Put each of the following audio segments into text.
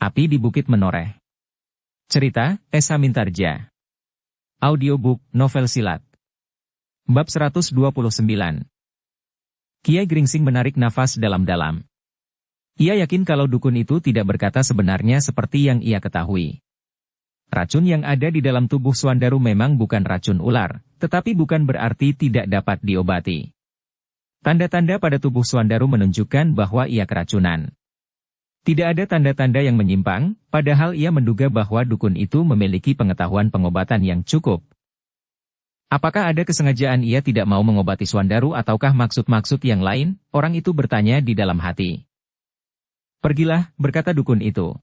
Api di Bukit Menoreh. Cerita, Esa Mintarja. Audiobook, novel silat. Bab 129. Kiai Gringsing menarik nafas dalam-dalam. Ia yakin kalau dukun itu tidak berkata sebenarnya seperti yang ia ketahui. Racun yang ada di dalam tubuh Swandaru memang bukan racun ular, tetapi bukan berarti tidak dapat diobati. Tanda-tanda pada tubuh Swandaru menunjukkan bahwa ia keracunan. Tidak ada tanda-tanda yang menyimpang, padahal ia menduga bahwa dukun itu memiliki pengetahuan pengobatan yang cukup. Apakah ada kesengajaan ia tidak mau mengobati Swandaru ataukah maksud-maksud yang lain? Orang itu bertanya di dalam hati. Pergilah, berkata dukun itu.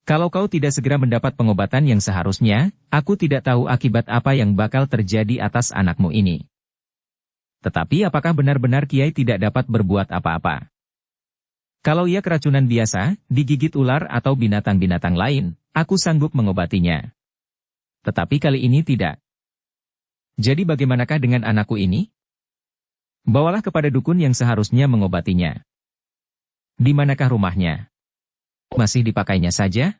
Kalau kau tidak segera mendapat pengobatan yang seharusnya, aku tidak tahu akibat apa yang bakal terjadi atas anakmu ini. Tetapi apakah benar-benar Kiai tidak dapat berbuat apa-apa? Kalau ia keracunan biasa, digigit ular atau binatang-binatang lain, aku sanggup mengobatinya. Tetapi kali ini tidak. Jadi bagaimanakah dengan anakku ini? Bawalah kepada dukun yang seharusnya mengobatinya. Di manakah rumahnya? Masih dipakainya saja?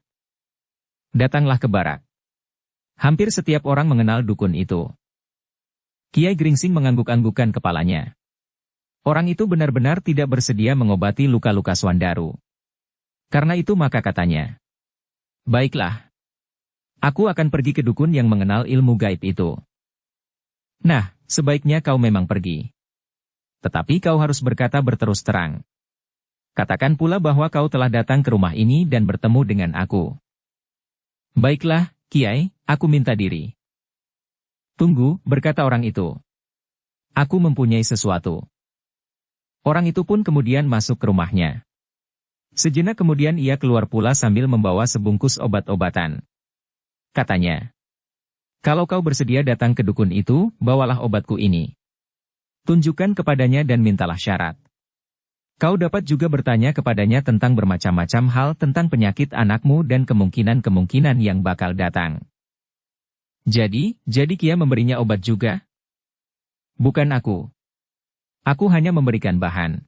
Datanglah ke barak. Hampir setiap orang mengenal dukun itu. Kiai Gringsing mengangguk-anggukkan kepalanya. Orang itu benar-benar tidak bersedia mengobati luka-luka Swandaru. Karena itu maka katanya, baiklah. Aku akan pergi ke dukun yang mengenal ilmu gaib itu. Nah, sebaiknya kau memang pergi. Tetapi kau harus berkata berterus terang. Katakan pula bahwa kau telah datang ke rumah ini dan bertemu dengan aku. Baiklah, Kiai, aku minta diri. Tunggu, berkata orang itu. Aku mempunyai sesuatu. Orang itu pun kemudian masuk ke rumahnya. Sejenak kemudian ia keluar pula sambil membawa sebungkus obat-obatan. Katanya, kalau kau bersedia datang ke dukun itu, bawalah obatku ini. Tunjukkan kepadanya dan mintalah syarat. Kau dapat juga bertanya kepadanya tentang bermacam-macam hal tentang penyakit anakmu dan kemungkinan-kemungkinan yang bakal datang. Jadi Kia memberinya obat juga? Bukan aku. Aku hanya memberikan bahan.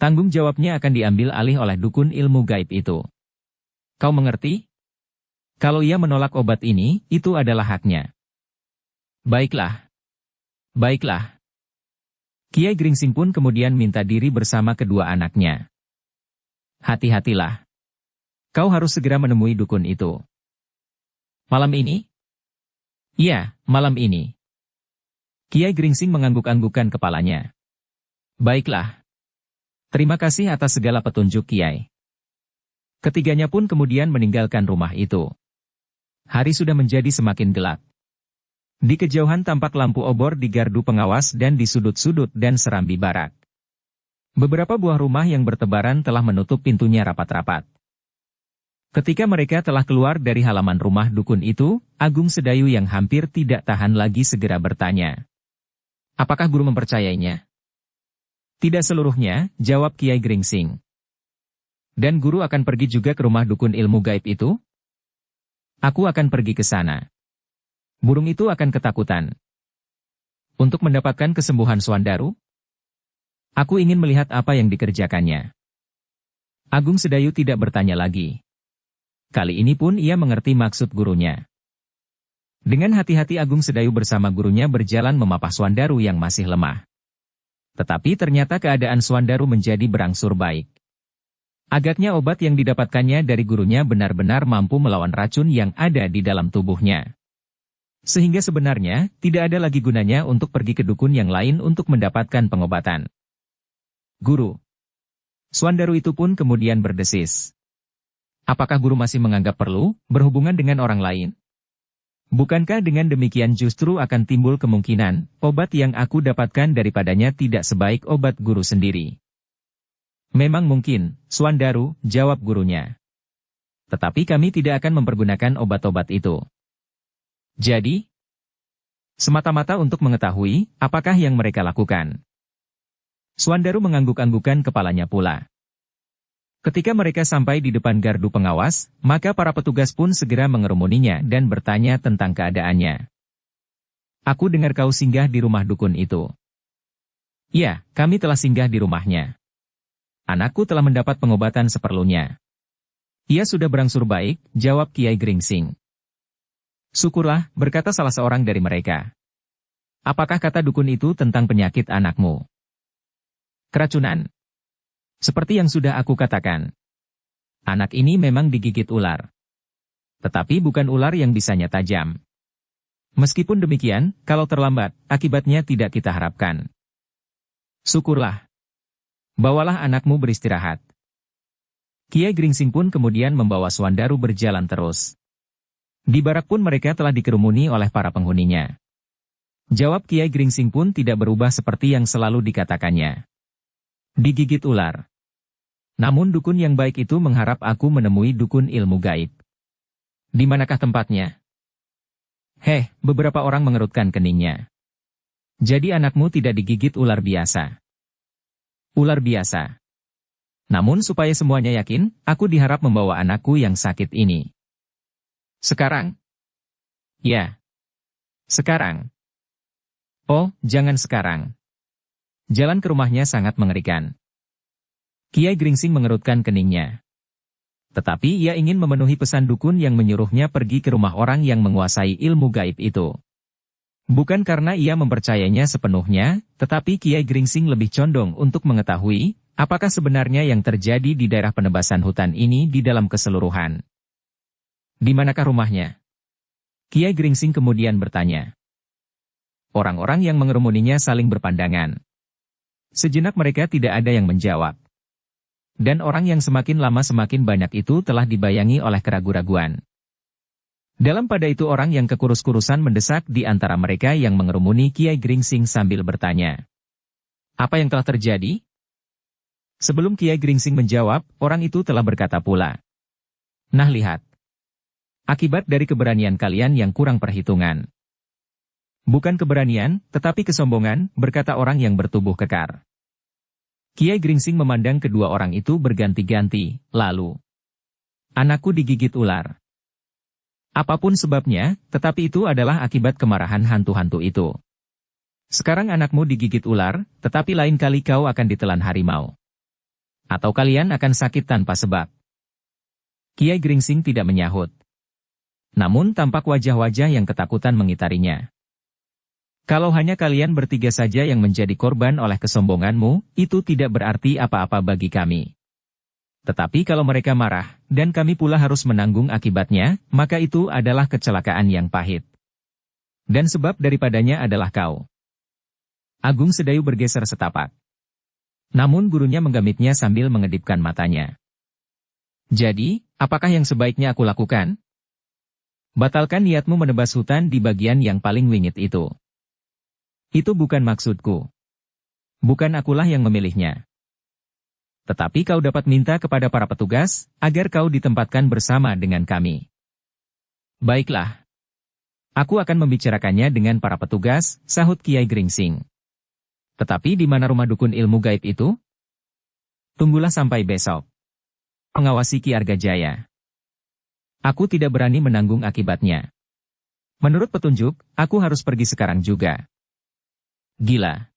Tanggung jawabnya akan diambil alih oleh dukun ilmu gaib itu. Kau mengerti? Kalau ia menolak obat ini, itu adalah haknya. Baiklah. Baiklah. Kiai Gringsing pun kemudian minta diri bersama kedua anaknya. Hati-hatilah. Kau harus segera menemui dukun itu. Malam ini? Iya, malam ini. Kiai Gringsing mengangguk-anggukkan kepalanya. Baiklah. Terima kasih atas segala petunjuk Kiai. Ketiganya pun kemudian meninggalkan rumah itu. Hari sudah menjadi semakin gelap. Di kejauhan tampak lampu obor di gardu pengawas dan di sudut-sudut dan serambi barak. Beberapa buah rumah yang bertebaran telah menutup pintunya rapat-rapat. Ketika mereka telah keluar dari halaman rumah dukun itu, Agung Sedayu yang hampir tidak tahan lagi segera bertanya. Apakah guru mempercayainya? Tidak seluruhnya, jawab Kiai Gringsing. Dan guru akan pergi juga ke rumah dukun ilmu gaib itu? Aku akan pergi ke sana. Burung itu akan ketakutan. Untuk mendapatkan kesembuhan Swandaru? Aku ingin melihat apa yang dikerjakannya. Agung Sedayu tidak bertanya lagi. Kali ini pun ia mengerti maksud gurunya. Dengan hati-hati Agung Sedayu bersama gurunya berjalan memapah Swandaru yang masih lemah. Tetapi ternyata keadaan Swandaru menjadi berangsur baik. Agaknya obat yang didapatkannya dari gurunya benar-benar mampu melawan racun yang ada di dalam tubuhnya. Sehingga sebenarnya, tidak ada lagi gunanya untuk pergi ke dukun yang lain untuk mendapatkan pengobatan. Guru. Swandaru itu pun kemudian berdesis. Apakah guru masih menganggap perlu berhubungan dengan orang lain? Bukankah dengan demikian justru akan timbul kemungkinan, obat yang aku dapatkan daripadanya tidak sebaik obat guru sendiri? Memang mungkin, Swandaru, jawab gurunya. Tetapi kami tidak akan mempergunakan obat-obat itu. Jadi, semata-mata untuk mengetahui, apakah yang mereka lakukan. Swandaru mengangguk-anggukkan kepalanya pula. Ketika mereka sampai di depan gardu pengawas, maka para petugas pun segera mengerumuninya dan bertanya tentang keadaannya. Aku dengar kau singgah di rumah dukun itu. Ya, kami telah singgah di rumahnya. Anakku telah mendapat pengobatan seperlunya. Ia sudah berangsur baik, jawab Kiai Gringsing. Syukurlah, berkata salah seorang dari mereka. Apakah kata dukun itu tentang penyakit anakmu? Keracunan. Seperti yang sudah aku katakan. Anak ini memang digigit ular. Tetapi bukan ular yang bisanya tajam. Meskipun demikian, kalau terlambat, akibatnya tidak kita harapkan. Syukurlah. Bawalah anakmu beristirahat. Kiai Gringsing pun kemudian membawa Swandaru berjalan terus. Di barak pun mereka telah dikerumuni oleh para penghuninya. Jawab Kiai Gringsing pun tidak berubah seperti yang selalu dikatakannya. Digigit ular. Namun dukun yang baik itu mengharap aku menemui dukun ilmu gaib. Di manakah tempatnya? Beberapa orang mengerutkan keningnya. Jadi anakmu tidak digigit ular biasa. Ular biasa. Namun supaya semuanya yakin, aku diharap membawa anakku yang sakit ini. Sekarang? Ya. Sekarang. Oh, jangan sekarang. Jalan ke rumahnya sangat mengerikan. Kiai Gringsing mengerutkan keningnya. Tetapi ia ingin memenuhi pesan dukun yang menyuruhnya pergi ke rumah orang yang menguasai ilmu gaib itu. Bukan karena ia mempercayainya sepenuhnya, tetapi Kiai Gringsing lebih condong untuk mengetahui, apakah sebenarnya yang terjadi di daerah penebasan hutan ini di dalam keseluruhan. Di manakah rumahnya? Kiai Gringsing kemudian bertanya. Orang-orang yang mengerumuninya saling berpandangan. Sejenak mereka tidak ada yang menjawab. Dan orang yang semakin lama semakin banyak itu telah dibayangi oleh keraguan-raguan. Dalam pada itu orang yang kekurus-kurusan mendesak di antara mereka yang mengerumuni Kiai Gringsing sambil bertanya. Apa yang telah terjadi? Sebelum Kiai Gringsing menjawab, orang itu telah berkata pula. Nah lihat. Akibat dari keberanian kalian yang kurang perhitungan. Bukan keberanian, tetapi kesombongan, berkata orang yang bertubuh kekar. Kiai Gringsing memandang kedua orang itu berganti-ganti, lalu. Anakku digigit ular. Apapun sebabnya, tetapi itu adalah akibat kemarahan hantu-hantu itu. Sekarang anakmu digigit ular, tetapi lain kali kau akan ditelan harimau. Atau kalian akan sakit tanpa sebab. Kiai Gringsing tidak menyahut. Namun tampak wajah-wajah yang ketakutan mengitarinya. Kalau hanya kalian bertiga saja yang menjadi korban oleh kesombonganmu, itu tidak berarti apa-apa bagi kami. Tetapi kalau mereka marah, dan kami pula harus menanggung akibatnya, maka itu adalah kecelakaan yang pahit. Dan sebab daripadanya adalah kau. Agung Sedayu bergeser setapak. Namun gurunya menggamitnya sambil mengedipkan matanya. Jadi, apakah yang sebaiknya aku lakukan? Batalkan niatmu menebas hutan di bagian yang paling wingit itu. Itu bukan maksudku. Bukan akulah yang memilihnya. Tetapi kau dapat minta kepada para petugas, agar kau ditempatkan bersama dengan kami. Baiklah. Aku akan membicarakannya dengan para petugas, sahut Kiai Gringsing. Tetapi di mana rumah dukun ilmu gaib itu? Tunggulah sampai besok. Pengawasi Ki Argajaya. Aku tidak berani menanggung akibatnya. Menurut petunjuk, aku harus pergi sekarang juga. Gila.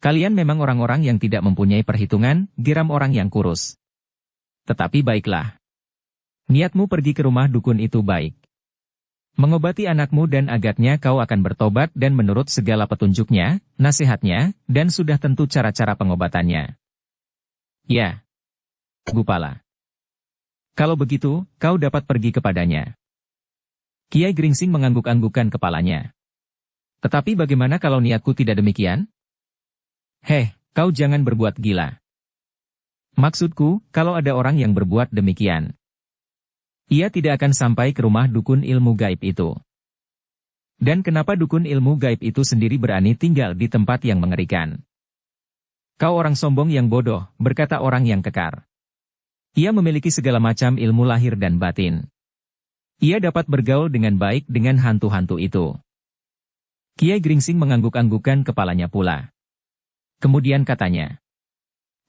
Kalian memang orang-orang yang tidak mempunyai perhitungan, geram orang yang kurus. Tetapi baiklah. Niatmu pergi ke rumah dukun itu baik. Mengobati anakmu dan agaknya kau akan bertobat dan menurut segala petunjuknya, nasihatnya, dan sudah tentu cara-cara pengobatannya. Ya. Gupala. Kalau begitu, kau dapat pergi kepadanya. Kiai Gringsing mengangguk-anggukkan kepalanya. Tetapi bagaimana kalau niatku tidak demikian? Kau jangan berbuat gila. Maksudku, kalau ada orang yang berbuat demikian. Ia tidak akan sampai ke rumah dukun ilmu gaib itu. Dan kenapa dukun ilmu gaib itu sendiri berani tinggal di tempat yang mengerikan? Kau orang sombong yang bodoh, berkata orang yang kekar. Ia memiliki segala macam ilmu lahir dan batin. Ia dapat bergaul dengan baik dengan hantu-hantu itu. Kiai Gringsing mengangguk-anggukkan kepalanya pula. Kemudian katanya,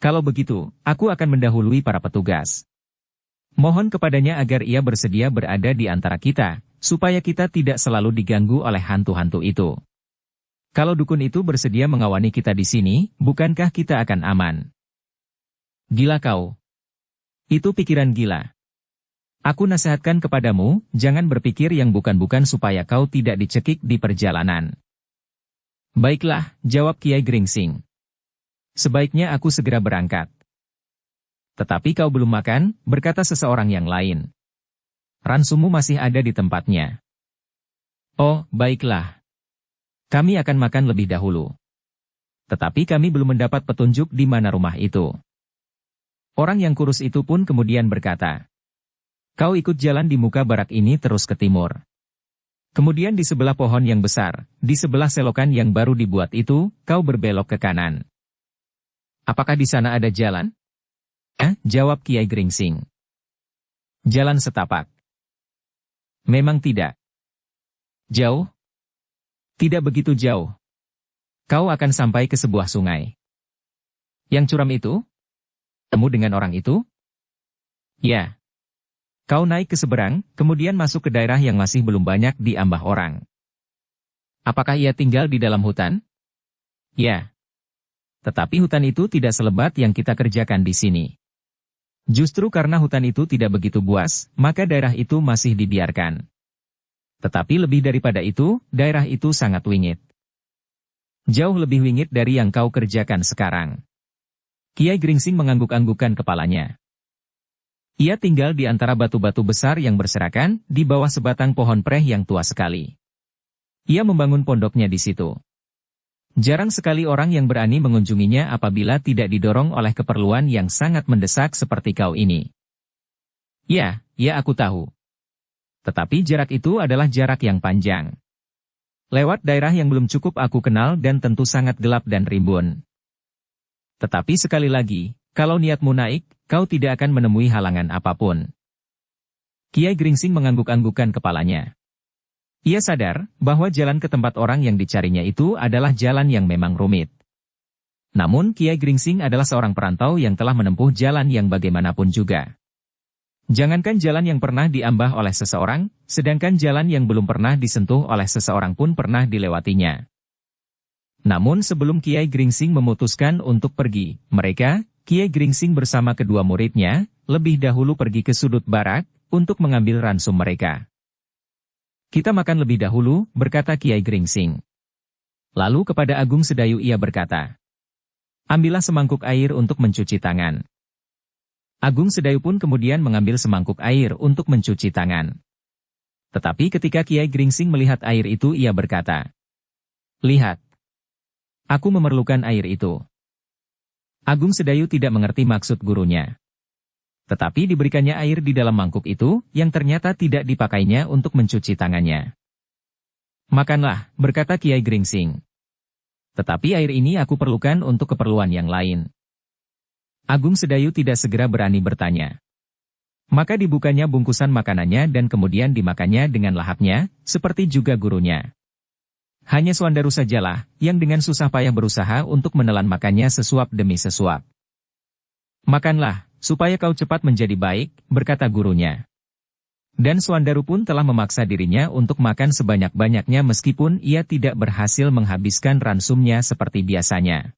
kalau begitu, aku akan mendahului para petugas. Mohon kepadanya agar ia bersedia berada di antara kita, supaya kita tidak selalu diganggu oleh hantu-hantu itu. Kalau dukun itu bersedia mengawani kita di sini, bukankah kita akan aman? Gila kau. Itu pikiran gila. Aku nasihatkan kepadamu, jangan berpikir yang bukan-bukan supaya kau tidak dicekik di perjalanan. Baiklah, jawab Kiai Gringsing. Sebaiknya aku segera berangkat. Tetapi kau belum makan, berkata seseorang yang lain. Ransumu masih ada di tempatnya. Oh, baiklah. Kami akan makan lebih dahulu. Tetapi kami belum mendapat petunjuk di mana rumah itu. Orang yang kurus itu pun kemudian berkata, kau ikut jalan di muka barak ini terus ke timur. Kemudian di sebelah pohon yang besar, di sebelah selokan yang baru dibuat itu, kau berbelok ke kanan. Apakah di sana ada jalan? Jawab Kiai Gringsing. Jalan setapak. Memang tidak. Jauh? Tidak begitu jauh. Kau akan sampai ke sebuah sungai. Yang curam itu? Temu dengan orang itu? Ya. Kau naik ke seberang, kemudian masuk ke daerah yang masih belum banyak diambah orang. Apakah ia tinggal di dalam hutan? Ya. Tetapi hutan itu tidak selebat yang kita kerjakan di sini. Justru karena hutan itu tidak begitu buas, maka daerah itu masih dibiarkan. Tetapi lebih daripada itu, daerah itu sangat wingit. Jauh lebih wingit dari yang kau kerjakan sekarang. Kiai Gringsing mengangguk-anggukkan kepalanya. Ia tinggal di antara batu-batu besar yang berserakan, di bawah sebatang pohon preh yang tua sekali. Ia membangun pondoknya di situ. Jarang sekali orang yang berani mengunjunginya apabila tidak didorong oleh keperluan yang sangat mendesak seperti kau ini. Ya, aku tahu. Tetapi jarak itu adalah jarak yang panjang. Lewat daerah yang belum cukup aku kenal dan tentu sangat gelap dan rimbun. Tetapi sekali lagi, kalau niatmu naik, kau tidak akan menemui halangan apapun. Kiai Gringsing mengangguk-anggukkan kepalanya. Ia sadar bahwa jalan ke tempat orang yang dicarinya itu adalah jalan yang memang rumit. Namun Kiai Gringsing adalah seorang perantau yang telah menempuh jalan yang bagaimanapun juga. Jangankan jalan yang pernah diambah oleh seseorang, sedangkan jalan yang belum pernah disentuh oleh seseorang pun pernah dilewatinya. Namun sebelum Kiai Gringsing memutuskan untuk pergi, mereka, Kiai Gringsing bersama kedua muridnya, lebih dahulu pergi ke sudut barak, untuk mengambil ransum mereka. Kita makan lebih dahulu, berkata Kiai Gringsing. Lalu kepada Agung Sedayu ia berkata, ambillah semangkuk air untuk mencuci tangan. Agung Sedayu pun kemudian mengambil semangkuk air untuk mencuci tangan. Tetapi ketika Kiai Gringsing melihat air itu ia berkata, lihat, aku memerlukan air itu. Agung Sedayu tidak mengerti maksud gurunya. Tetapi diberikannya air di dalam mangkuk itu, yang ternyata tidak dipakainya untuk mencuci tangannya. Makanlah, berkata Kiai Gringsing. Tetapi air ini aku perlukan untuk keperluan yang lain. Agung Sedayu tidak segera berani bertanya. Maka dibukanya bungkusan makanannya dan kemudian dimakannya dengan lahapnya, seperti juga gurunya. Hanya Swandaru sajalah, yang dengan susah payah berusaha untuk menelan makannya sesuap demi sesuap. Makanlah, supaya kau cepat menjadi baik, berkata gurunya. Dan Swandaru pun telah memaksa dirinya untuk makan sebanyak-banyaknya meskipun ia tidak berhasil menghabiskan ransumnya seperti biasanya.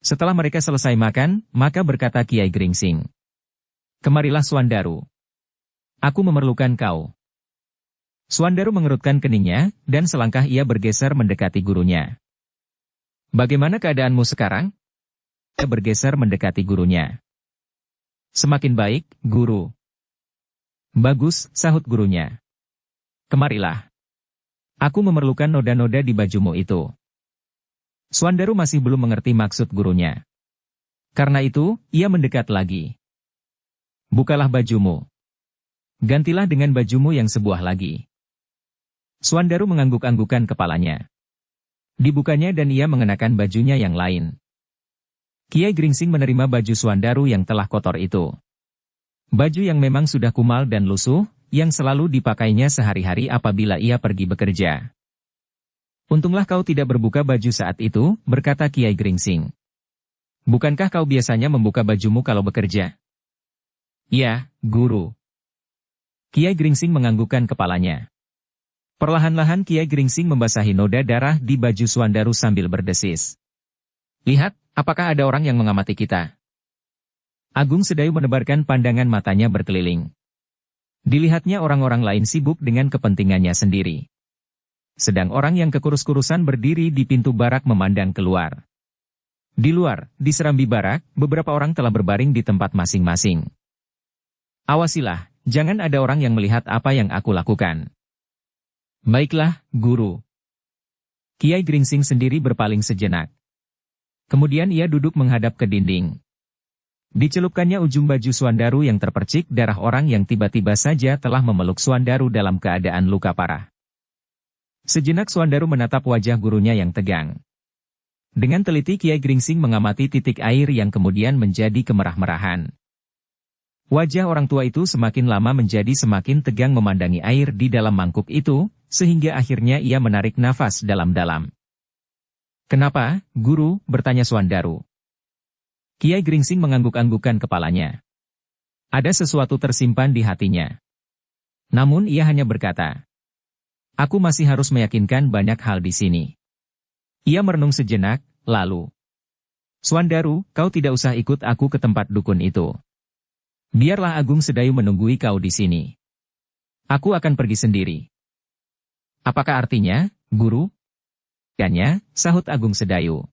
Setelah mereka selesai makan, maka berkata Kiai Gringsing. Kemarilah Swandaru. Aku memerlukan kau. Swandaru mengerutkan keningnya, dan selangkah ia bergeser mendekati gurunya. Bagaimana keadaanmu sekarang? Ia bergeser mendekati gurunya. Semakin baik, guru. Bagus, sahut gurunya. Kemarilah. Aku memerlukan noda-noda di bajumu itu. Swandaru masih belum mengerti maksud gurunya. Karena itu, ia mendekat lagi. Bukalah bajumu. Gantilah dengan bajumu yang sebuah lagi. Swandaru mengangguk-anggukkan kepalanya. Dibukanya dan ia mengenakan bajunya yang lain. Kiai Gringsing menerima baju Swandaru yang telah kotor itu. Baju yang memang sudah kumal dan lusuh, yang selalu dipakainya sehari-hari apabila ia pergi bekerja. Untunglah kau tidak berbuka baju saat itu, berkata Kiai Gringsing. Bukankah kau biasanya membuka bajumu kalau bekerja? Ya, guru. Kiai Gringsing menganggukkan kepalanya. Perlahan-lahan Kiai Gringsing membasahi noda darah di baju Swandaru sambil berdesis. Lihat, apakah ada orang yang mengamati kita? Agung Sedayu menebarkan pandangan matanya berkeliling. Dilihatnya orang-orang lain sibuk dengan kepentingannya sendiri. Sedang orang yang kekurus-kurusan berdiri di pintu barak memandang keluar. Di luar, di serambi barak, beberapa orang telah berbaring di tempat masing-masing. Awasilah, jangan ada orang yang melihat apa yang aku lakukan. Baiklah, Guru. Kiai Gringsing sendiri berpaling sejenak. Kemudian ia duduk menghadap ke dinding. Dicelupkannya ujung baju Suandaru yang terpercik darah orang yang tiba-tiba saja telah memeluk Suandaru dalam keadaan luka parah. Sejenak Suandaru menatap wajah gurunya yang tegang. Dengan teliti Kiai Gringsing mengamati titik air yang kemudian menjadi kemerah-merahan. Wajah orang tua itu semakin lama menjadi semakin tegang memandangi air di dalam mangkuk itu, sehingga akhirnya ia menarik nafas dalam-dalam. "Kenapa, Guru?" bertanya Suandaru. Kiai Gringsing mengangguk-anggukkan kepalanya. Ada sesuatu tersimpan di hatinya. Namun ia hanya berkata, "Aku masih harus meyakinkan banyak hal di sini." Ia merenung sejenak, lalu, "Suandaru, kau tidak usah ikut aku ke tempat dukun itu. Biarlah Agung Sedayu menunggui kau di sini. Aku akan pergi sendiri." "Apakah artinya, Guru?" "Tanya," sahut Agung Sedayu.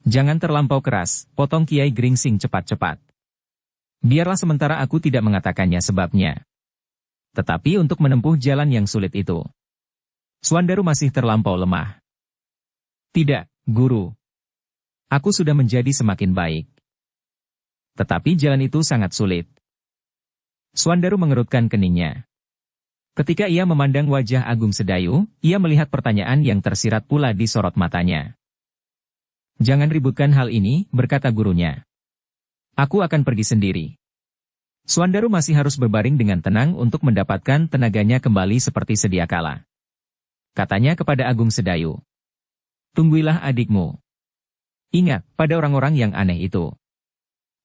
"Jangan terlampau keras," potong Kiai Gringsing cepat-cepat. "Biarlah sementara aku tidak mengatakannya sebabnya. Tetapi untuk menempuh jalan yang sulit itu, Suandaru masih terlampau lemah." "Tidak, Guru. Aku sudah menjadi semakin baik. Tetapi jalan itu sangat sulit." Suandaru mengerutkan keningnya. Ketika ia memandang wajah Agung Sedayu, ia melihat pertanyaan yang tersirat pula di sorot matanya. "Jangan ributkan hal ini," berkata gurunya. "Aku akan pergi sendiri." Suandaru masih harus berbaring dengan tenang untuk mendapatkan tenaganya kembali seperti sedia kala. Katanya kepada Agung Sedayu, "Tungguilah adikmu. Ingat, pada orang-orang yang aneh itu.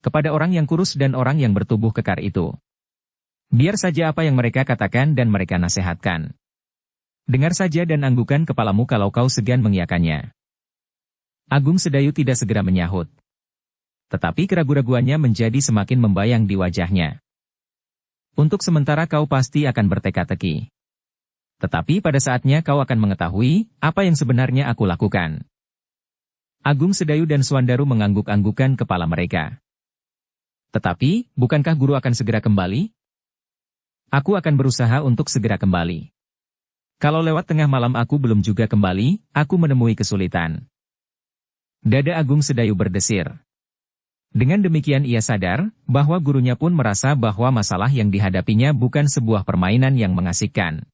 Kepada orang yang kurus dan orang yang bertubuh kekar itu. Biar saja apa yang mereka katakan dan mereka nasihatkan. Dengar saja dan anggukan kepalamu kalau kau segan mengiyakannya." Agung Sedayu tidak segera menyahut. Tetapi keraguan-raguannya menjadi semakin membayang di wajahnya. "Untuk sementara kau pasti akan berteka-teki. Tetapi pada saatnya kau akan mengetahui apa yang sebenarnya aku lakukan." Agung Sedayu dan Suandaru mengangguk-anggukan kepala mereka. "Tetapi, bukankah Guru akan segera kembali?" "Aku akan berusaha untuk segera kembali. Kalau lewat tengah malam aku belum juga kembali, aku menemui kesulitan." Dada Agung Sedayu berdesir. Dengan demikian ia sadar bahwa gurunya pun merasa bahwa masalah yang dihadapinya bukan sebuah permainan yang mengasihkan.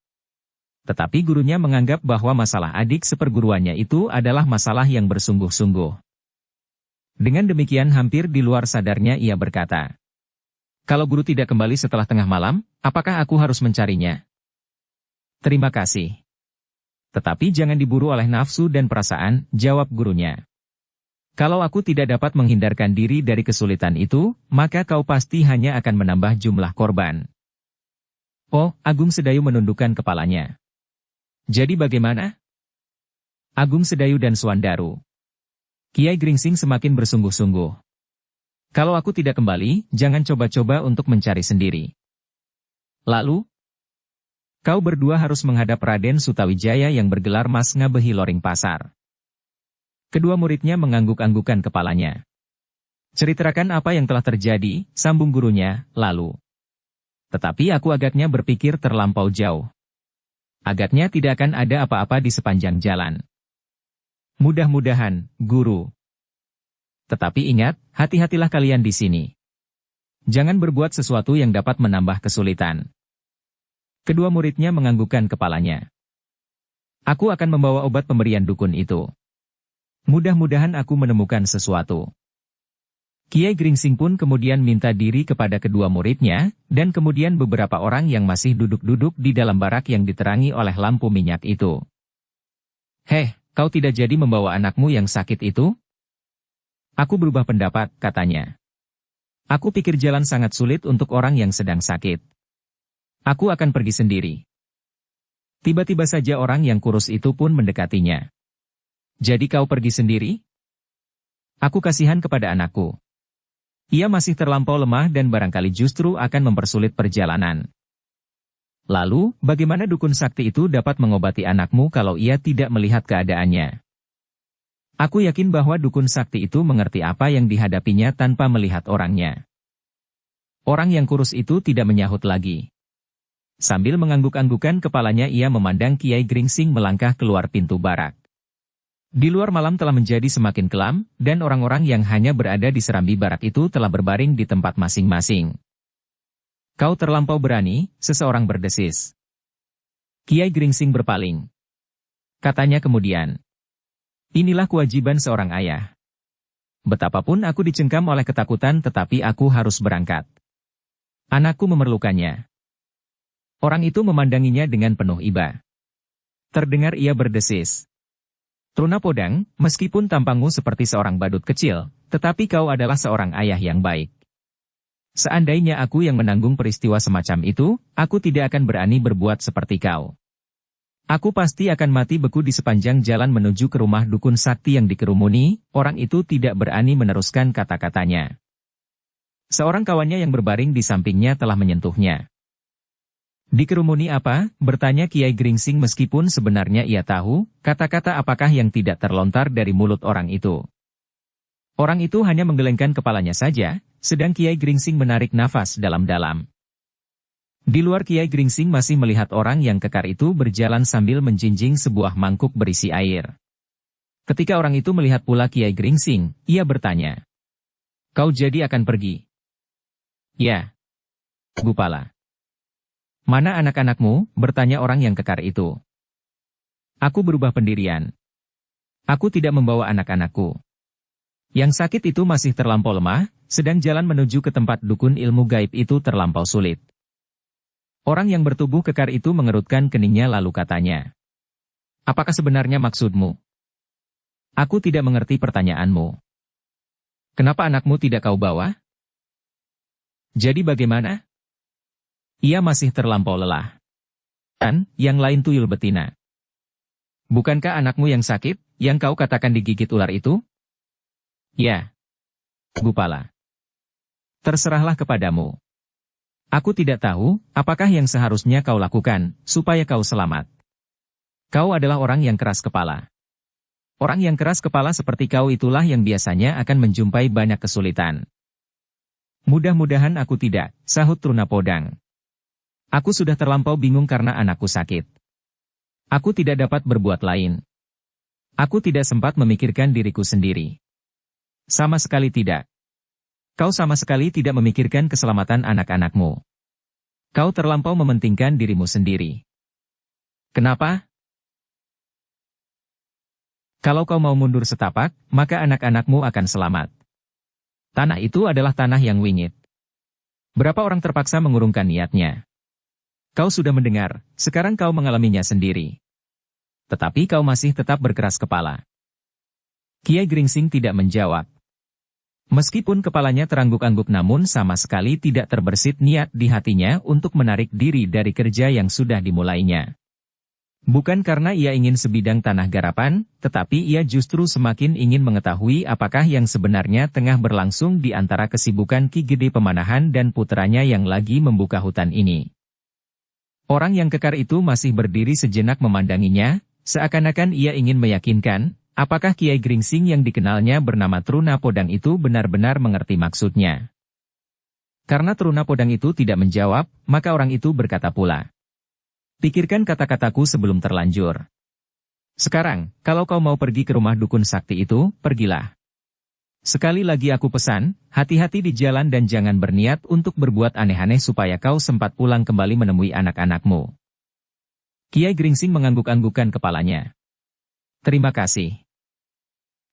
Tetapi gurunya menganggap bahwa masalah adik seperguruannya itu adalah masalah yang bersungguh-sungguh. Dengan demikian hampir di luar sadarnya ia berkata, "Kalau guru tidak kembali setelah tengah malam, apakah aku harus mencarinya?" "Terima kasih. Tetapi jangan diburu oleh nafsu dan perasaan," jawab gurunya. "Kalau aku tidak dapat menghindarkan diri dari kesulitan itu, maka kau pasti hanya akan menambah jumlah korban." "Oh," Agung Sedayu menundukkan kepalanya. "Jadi bagaimana?" Agung Sedayu dan Suandaru. Kiai Gringsing semakin bersungguh-sungguh. "Kalau aku tidak kembali, jangan coba-coba untuk mencari sendiri. Lalu, kau berdua harus menghadap Raden Sutawijaya yang bergelar Mas Ngabehi Loring Pasar." Kedua muridnya mengangguk-anggukan kepalanya. "Ceritakan apa yang telah terjadi," sambung gurunya, lalu. "Tetapi aku agaknya berpikir terlampau jauh. Agaknya tidak akan ada apa-apa di sepanjang jalan." "Mudah-mudahan, Guru. Tetapi ingat, hati-hatilah kalian di sini. Jangan berbuat sesuatu yang dapat menambah kesulitan." Kedua muridnya menganggukkan kepalanya. "Aku akan membawa obat pemberian dukun itu. Mudah-mudahan aku menemukan sesuatu." Kiai Gringsing pun kemudian minta diri kepada kedua muridnya, dan kemudian beberapa orang yang masih duduk-duduk di dalam barak yang diterangi oleh lampu minyak itu. "Heh, kau tidak jadi membawa anakmu yang sakit itu?" "Aku berubah pendapat," katanya. "Aku pikir jalan sangat sulit untuk orang yang sedang sakit. Aku akan pergi sendiri." Tiba-tiba saja orang yang kurus itu pun mendekatinya. "Jadi kau pergi sendiri?" "Aku kasihan kepada anakku. Ia masih terlampau lemah dan barangkali justru akan mempersulit perjalanan." Lalu, bagaimana dukun sakti itu dapat mengobati anakmu kalau ia tidak melihat keadaannya? Aku yakin bahwa dukun sakti itu mengerti apa yang dihadapinya tanpa melihat orangnya. Orang yang kurus itu tidak menyahut lagi. Sambil mengangguk-anggukan kepalanya ia memandang Kiai Gringsing melangkah keluar pintu barak. Di luar malam telah menjadi semakin kelam, dan orang-orang yang hanya berada di serambi barak itu telah berbaring di tempat masing-masing. Kau terlampau berani, seseorang berdesis. Kiai Gringsing berpaling. Katanya kemudian, inilah kewajiban seorang ayah. Betapapun aku dicengkam oleh ketakutan tetapi aku harus berangkat. Anakku memerlukannya. Orang itu memandanginya dengan penuh iba. Terdengar ia berdesis. Truna Podang, meskipun tampangmu seperti seorang badut kecil, tetapi kau adalah seorang ayah yang baik. Seandainya aku yang menanggung peristiwa semacam itu, aku tidak akan berani berbuat seperti kau. Aku pasti akan mati beku di sepanjang jalan menuju ke rumah dukun sakti yang dikerumuni. Orang itu tidak berani meneruskan kata-katanya. Seorang kawannya yang berbaring di sampingnya telah menyentuhnya. Dikerumuni apa? Bertanya Kiai Gringsing meskipun sebenarnya ia tahu, kata-kata apakah yang tidak terlontar dari mulut orang itu. Orang itu hanya menggelengkan kepalanya saja, sedang Kiai Gringsing menarik nafas dalam-dalam. Di luar Kiai Gringsing masih melihat orang yang kekar itu berjalan sambil menjinjing sebuah mangkuk berisi air. Ketika orang itu melihat pula Kiai Gringsing, ia bertanya, "Kau jadi akan pergi?" "Ya, Gupala." "Mana anak-anakmu?" bertanya orang yang kekar itu. "Aku berubah pendirian. Aku tidak membawa anak-anakku. Yang sakit itu masih terlampau lemah, sedang jalan menuju ke tempat dukun ilmu gaib itu terlampau sulit." Orang yang bertubuh kekar itu mengerutkan keningnya lalu katanya, "Apakah sebenarnya maksudmu?" "Aku tidak mengerti pertanyaanmu. Kenapa anakmu tidak kau bawa?" "Jadi bagaimana?" "Ia masih terlampau lelah. Dan, yang lain tuyul betina." "Bukankah anakmu yang sakit, yang kau katakan digigit ular itu?" "Ya, Gupala." "Terserahlah kepadamu. Aku tidak tahu, apakah yang seharusnya kau lakukan, supaya kau selamat. Kau adalah orang yang keras kepala. Orang yang keras kepala seperti kau itulah yang biasanya akan menjumpai banyak kesulitan." "Mudah-mudahan aku tidak," sahut Truna Podang. "Aku sudah terlampau bingung karena anakku sakit. Aku tidak dapat berbuat lain. Aku tidak sempat memikirkan diriku sendiri. Sama sekali tidak. Kau sama sekali tidak memikirkan keselamatan anak-anakmu. Kau terlampau mementingkan dirimu sendiri. Kenapa? Kalau kau mau mundur setapak, maka anak-anakmu akan selamat. Tanah itu adalah tanah yang wingit. Berapa orang terpaksa mengurungkan niatnya? Kau sudah mendengar, sekarang kau mengalaminya sendiri. Tetapi kau masih tetap berkeras kepala." Kiai Gringsing tidak menjawab. Meskipun kepalanya terangguk-angguk namun sama sekali tidak terbersit niat di hatinya untuk menarik diri dari kerja yang sudah dimulainya. Bukan karena ia ingin sebidang tanah garapan, tetapi ia justru semakin ingin mengetahui apakah yang sebenarnya tengah berlangsung di antara kesibukan Ki Gede Pemanahan dan puteranya yang lagi membuka hutan ini. Orang yang kekar itu masih berdiri sejenak memandanginya, seakan-akan ia ingin meyakinkan, apakah Kiai Gringsing yang dikenalnya bernama Truna Podang itu benar-benar mengerti maksudnya. Karena Truna Podang itu tidak menjawab, maka orang itu berkata pula, "Pikirkan kata-kataku sebelum terlanjur. Sekarang, kalau kau mau pergi ke rumah dukun sakti itu, pergilah. Sekali lagi aku pesan, hati-hati di jalan dan jangan berniat untuk berbuat aneh-aneh supaya kau sempat pulang kembali menemui anak-anakmu." Kiai Gringsing mengangguk-anggukkan kepalanya. "Terima kasih."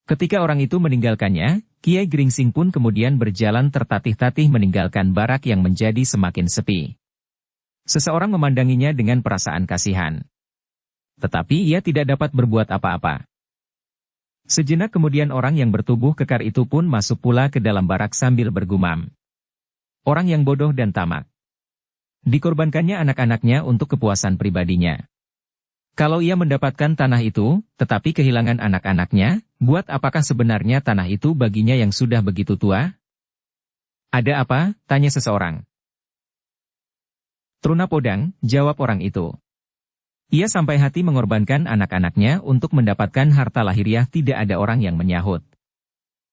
Ketika orang itu meninggalkannya, Kiai Gringsing pun kemudian berjalan tertatih-tatih meninggalkan barak yang menjadi semakin sepi. Seseorang memandanginya dengan perasaan kasihan. Tetapi ia tidak dapat berbuat apa-apa. Sejenak kemudian orang yang bertubuh kekar itu pun masuk pula ke dalam barak sambil bergumam. Orang yang bodoh dan tamak. Dikorbankannya anak-anaknya untuk kepuasan pribadinya. Kalau ia mendapatkan tanah itu, tetapi kehilangan anak-anaknya, buat apakah sebenarnya tanah itu baginya yang sudah begitu tua? "Ada apa?" tanya seseorang. Truna Podang, jawab orang itu. Ia sampai hati mengorbankan anak-anaknya untuk mendapatkan harta lahiriah, tidak ada orang yang menyahut.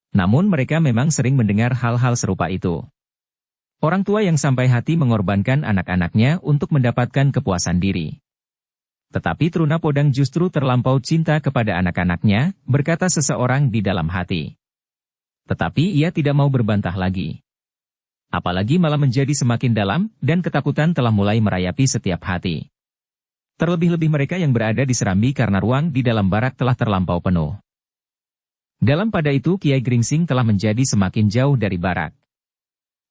Namun mereka memang sering mendengar hal-hal serupa itu. Orang tua yang sampai hati mengorbankan anak-anaknya untuk mendapatkan kepuasan diri. Tetapi Truna Podang justru terlampau cinta kepada anak-anaknya, berkata seseorang di dalam hati. Tetapi ia tidak mau berbantah lagi. Apalagi malah menjadi semakin dalam, dan ketakutan telah mulai merayapi setiap hati. Terlebih-lebih mereka yang berada di Serambi karena ruang di dalam barak telah terlampau penuh. Dalam pada itu Kiai Gringsing telah menjadi semakin jauh dari barak.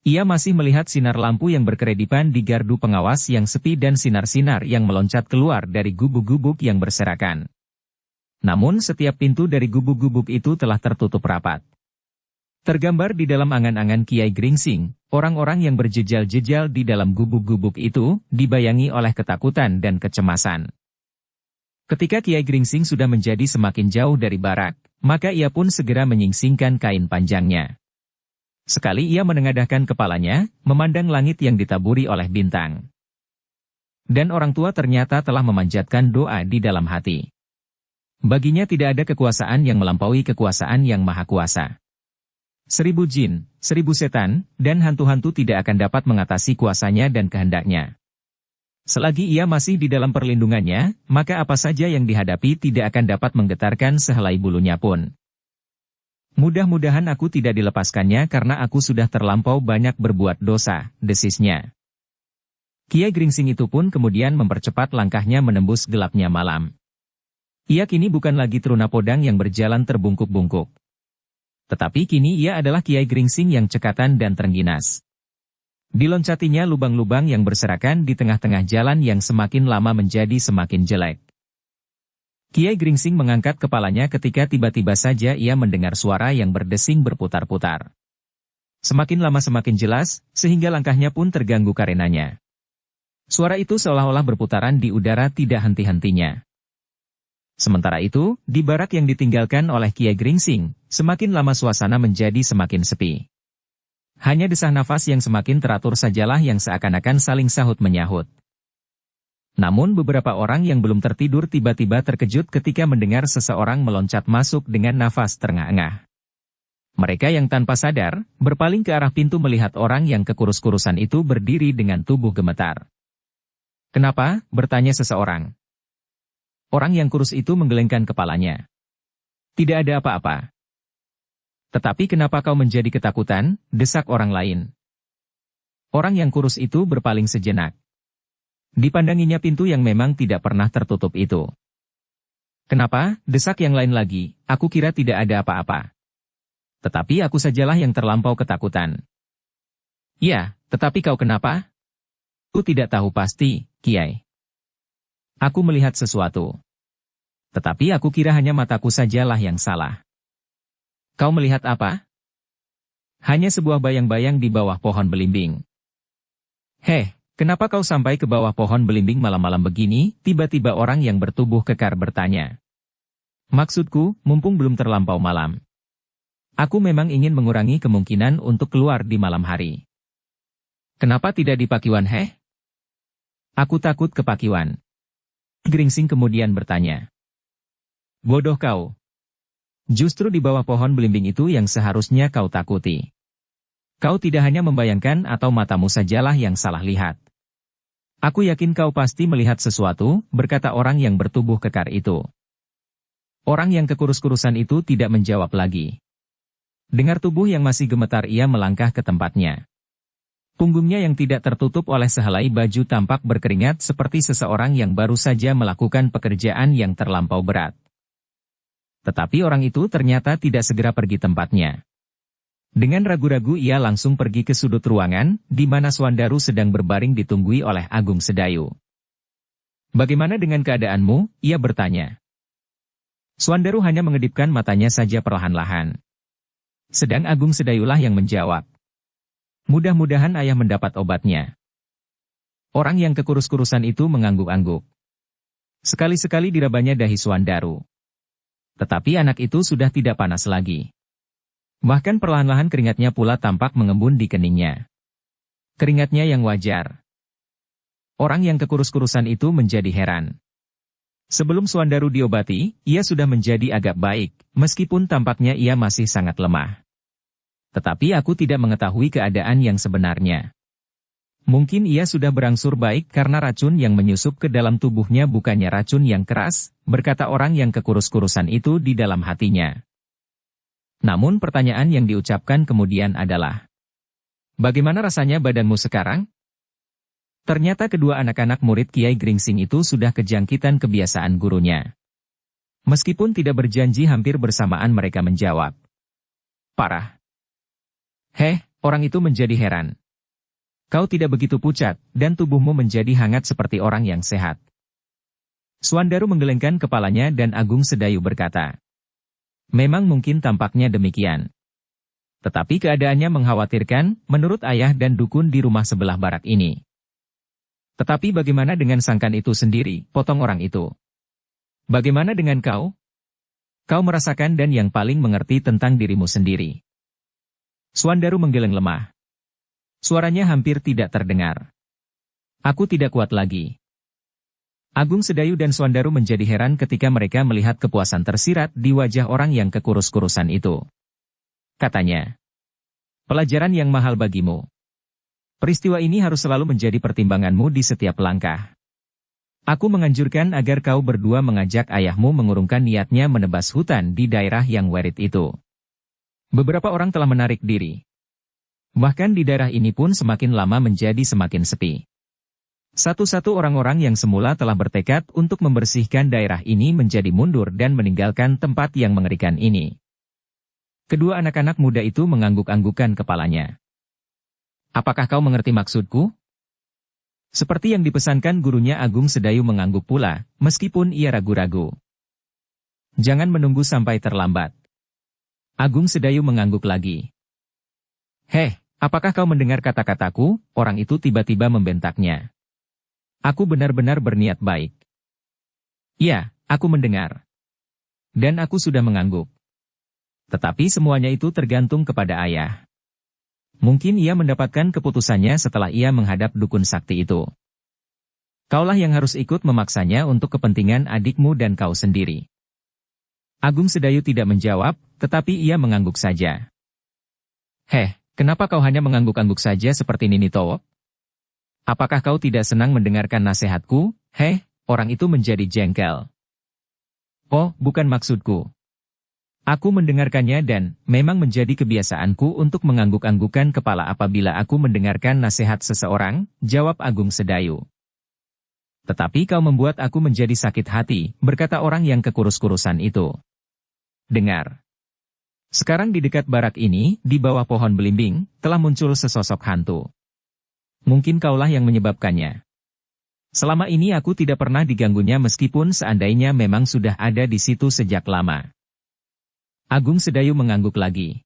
Ia masih melihat sinar lampu yang berkeredipan di gardu pengawas yang sepi dan sinar-sinar yang meloncat keluar dari gubuk-gubuk yang berserakan. Namun setiap pintu dari gubuk-gubuk itu telah tertutup rapat. Tergambar di dalam angan-angan Kiai Gringsing, orang-orang yang berjejal-jejal di dalam gubuk-gubuk itu, dibayangi oleh ketakutan dan kecemasan. Ketika Kiai Gringsing sudah menjadi semakin jauh dari barak, maka ia pun segera menyingsingkan kain panjangnya. Sekali ia menengadahkan kepalanya, memandang langit yang ditaburi oleh bintang. Dan orang tua ternyata telah memanjatkan doa di dalam hati. Baginya tidak ada kekuasaan yang melampaui kekuasaan Yang Maha Kuasa. 1000 jin, 1000 setan, dan hantu-hantu tidak akan dapat mengatasi kuasanya dan kehendaknya. Selagi ia masih di dalam perlindungannya, maka apa saja yang dihadapi tidak akan dapat menggetarkan sehelai bulunya pun. Mudah-mudahan aku tidak dilepaskannya karena aku sudah terlampau banyak berbuat dosa, desisnya. Kiai Gringsing itu pun kemudian mempercepat langkahnya menembus gelapnya malam. Ia kini bukan lagi Truna Podang yang berjalan terbungkuk-bungkuk. Tetapi kini ia adalah Kiai Gringsing yang cekatan dan terengginas. Diloncatinya lubang-lubang yang berserakan di tengah-tengah jalan yang semakin lama menjadi semakin jelek. Kiai Gringsing mengangkat kepalanya ketika tiba-tiba saja ia mendengar suara yang berdesing berputar-putar. Semakin lama semakin jelas, sehingga langkahnya pun terganggu karenanya. Suara itu seolah-olah berputaran di udara tidak henti-hentinya. Sementara itu, di barak yang ditinggalkan oleh Kiai Gringsing, semakin lama suasana menjadi semakin sepi. Hanya desah nafas yang semakin teratur sajalah yang seakan-akan saling sahut-menyahut. Namun beberapa orang yang belum tertidur tiba-tiba terkejut ketika mendengar seseorang meloncat masuk dengan nafas terengah-engah. Mereka yang tanpa sadar, berpaling ke arah pintu melihat orang yang kekurus-kurusan itu berdiri dengan tubuh gemetar. "Kenapa?" bertanya seseorang. Orang yang kurus itu menggelengkan kepalanya. "Tidak ada apa-apa." "Tetapi kenapa kau menjadi ketakutan?" desak orang lain. Orang yang kurus itu berpaling sejenak. Dipandanginya pintu yang memang tidak pernah tertutup itu. "Kenapa?" desak yang lain lagi, "aku kira tidak ada apa-apa. Tetapi aku sajalah yang terlampau ketakutan." "Ya, tetapi kau kenapa?" "Aku tidak tahu pasti, Kiai. Aku melihat sesuatu. Tetapi aku kira hanya mataku sajalah yang salah." "Kau melihat apa?" "Hanya sebuah bayang-bayang di bawah pohon belimbing." "Heh, kenapa kau sampai ke bawah pohon belimbing malam-malam begini?" tiba-tiba orang yang bertubuh kekar bertanya. "Maksudku, mumpung belum terlampau malam. Aku memang ingin mengurangi kemungkinan untuk keluar di malam hari." "Kenapa tidak di Pakiwan, heh?" "Aku takut ke Pakiwan." Gringsing kemudian bertanya. "Bodoh kau. Justru di bawah pohon belimbing itu yang seharusnya kau takuti. Kau tidak hanya membayangkan atau matamu sajalah yang salah lihat. Aku yakin kau pasti melihat sesuatu," berkata orang yang bertubuh kekar itu. Orang yang kekurus-kurusan itu tidak menjawab lagi. Dengar tubuh yang masih gemetar ia melangkah ke tempatnya. Punggungnya yang tidak tertutup oleh sehelai baju tampak berkeringat seperti seseorang yang baru saja melakukan pekerjaan yang terlampau berat. Tetapi orang itu ternyata tidak segera pergi tempatnya. Dengan ragu-ragu ia langsung pergi ke sudut ruangan, di mana Swandaru sedang berbaring ditunggui oleh Agung Sedayu. "Bagaimana dengan keadaanmu?" ia bertanya. Swandaru hanya mengedipkan matanya saja perlahan-lahan. Sedang Agung Sedayulah yang menjawab. "Mudah-mudahan ayah mendapat obatnya." Orang yang kekurus-kurusan itu mengangguk-angguk. Sekali-sekali dirabanya dahi Swandaru. Tetapi anak itu sudah tidak panas lagi. Bahkan perlahan-lahan keringatnya pula tampak mengembun di keningnya. Keringatnya yang wajar. Orang yang kekurus-kurusan itu menjadi heran. Sebelum Suandaru diobati, ia sudah menjadi agak baik, meskipun tampaknya ia masih sangat lemah. Tetapi aku tidak mengetahui keadaan yang sebenarnya. Mungkin ia sudah berangsur baik karena racun yang menyusup ke dalam tubuhnya bukannya racun yang keras, berkata orang yang kekurus-kurusan itu di dalam hatinya. Namun pertanyaan yang diucapkan kemudian adalah, bagaimana rasanya badanmu sekarang? Ternyata kedua anak-anak murid Kiai Gringsing itu sudah kejangkitan kebiasaan gurunya. Meskipun tidak berjanji hampir bersamaan mereka menjawab. Parah. Orang itu menjadi heran. Kau tidak begitu pucat, dan tubuhmu menjadi hangat seperti orang yang sehat. Suandaru menggelengkan kepalanya dan Agung Sedayu berkata. Memang mungkin tampaknya demikian. Tetapi keadaannya mengkhawatirkan, menurut ayah dan dukun di rumah sebelah barak ini. Tetapi bagaimana dengan Sangkan itu sendiri, potong orang itu? Bagaimana dengan kau? Kau merasakan dan yang paling mengerti tentang dirimu sendiri. Suandaru menggeleng lemah. Suaranya hampir tidak terdengar. Aku tidak kuat lagi. Agung Sedayu dan Suandaru menjadi heran ketika mereka melihat kepuasan tersirat di wajah orang yang kekurus-kurusan itu. Katanya, pelajaran yang mahal bagimu. Peristiwa ini harus selalu menjadi pertimbanganmu di setiap langkah. Aku menganjurkan agar kau berdua mengajak ayahmu mengurungkan niatnya menebas hutan di daerah yang werit itu. Beberapa orang telah menarik diri. Bahkan di daerah ini pun semakin lama menjadi semakin sepi. Satu-satu orang-orang yang semula telah bertekad untuk membersihkan daerah ini menjadi mundur dan meninggalkan tempat yang mengerikan ini. Kedua anak-anak muda itu mengangguk-anggukan kepalanya. Apakah kau mengerti maksudku? Seperti yang dipesankan gurunya Agung Sedayu mengangguk pula, meskipun ia ragu-ragu. Jangan menunggu sampai terlambat. Agung Sedayu mengangguk lagi. Apakah kau mendengar kata-kataku? Orang itu tiba-tiba membentaknya. Aku benar-benar berniat baik. Ya, aku mendengar. Dan aku sudah mengangguk. Tetapi semuanya itu tergantung kepada ayah. Mungkin ia mendapatkan keputusannya setelah ia menghadap dukun sakti itu. Kaulah yang harus ikut memaksanya untuk kepentingan adikmu dan kau sendiri. Agung Sedayu tidak menjawab, tetapi ia mengangguk saja. Kenapa kau hanya mengangguk-angguk saja seperti Nini Towok? Apakah kau tidak senang mendengarkan nasihatku? Orang itu menjadi jengkel. Oh, bukan maksudku. Aku mendengarkannya dan memang menjadi kebiasaanku untuk mengangguk-anggukan kepala apabila aku mendengarkan nasihat seseorang, jawab Agung Sedayu. Tetapi kau membuat aku menjadi sakit hati, berkata orang yang kekurus-kurusan itu. Dengar. Sekarang di dekat barak ini, di bawah pohon belimbing, telah muncul sesosok hantu. Mungkin kaulah yang menyebabkannya. Selama ini aku tidak pernah diganggunya meskipun seandainya memang sudah ada di situ sejak lama. Agung Sedayu mengangguk lagi.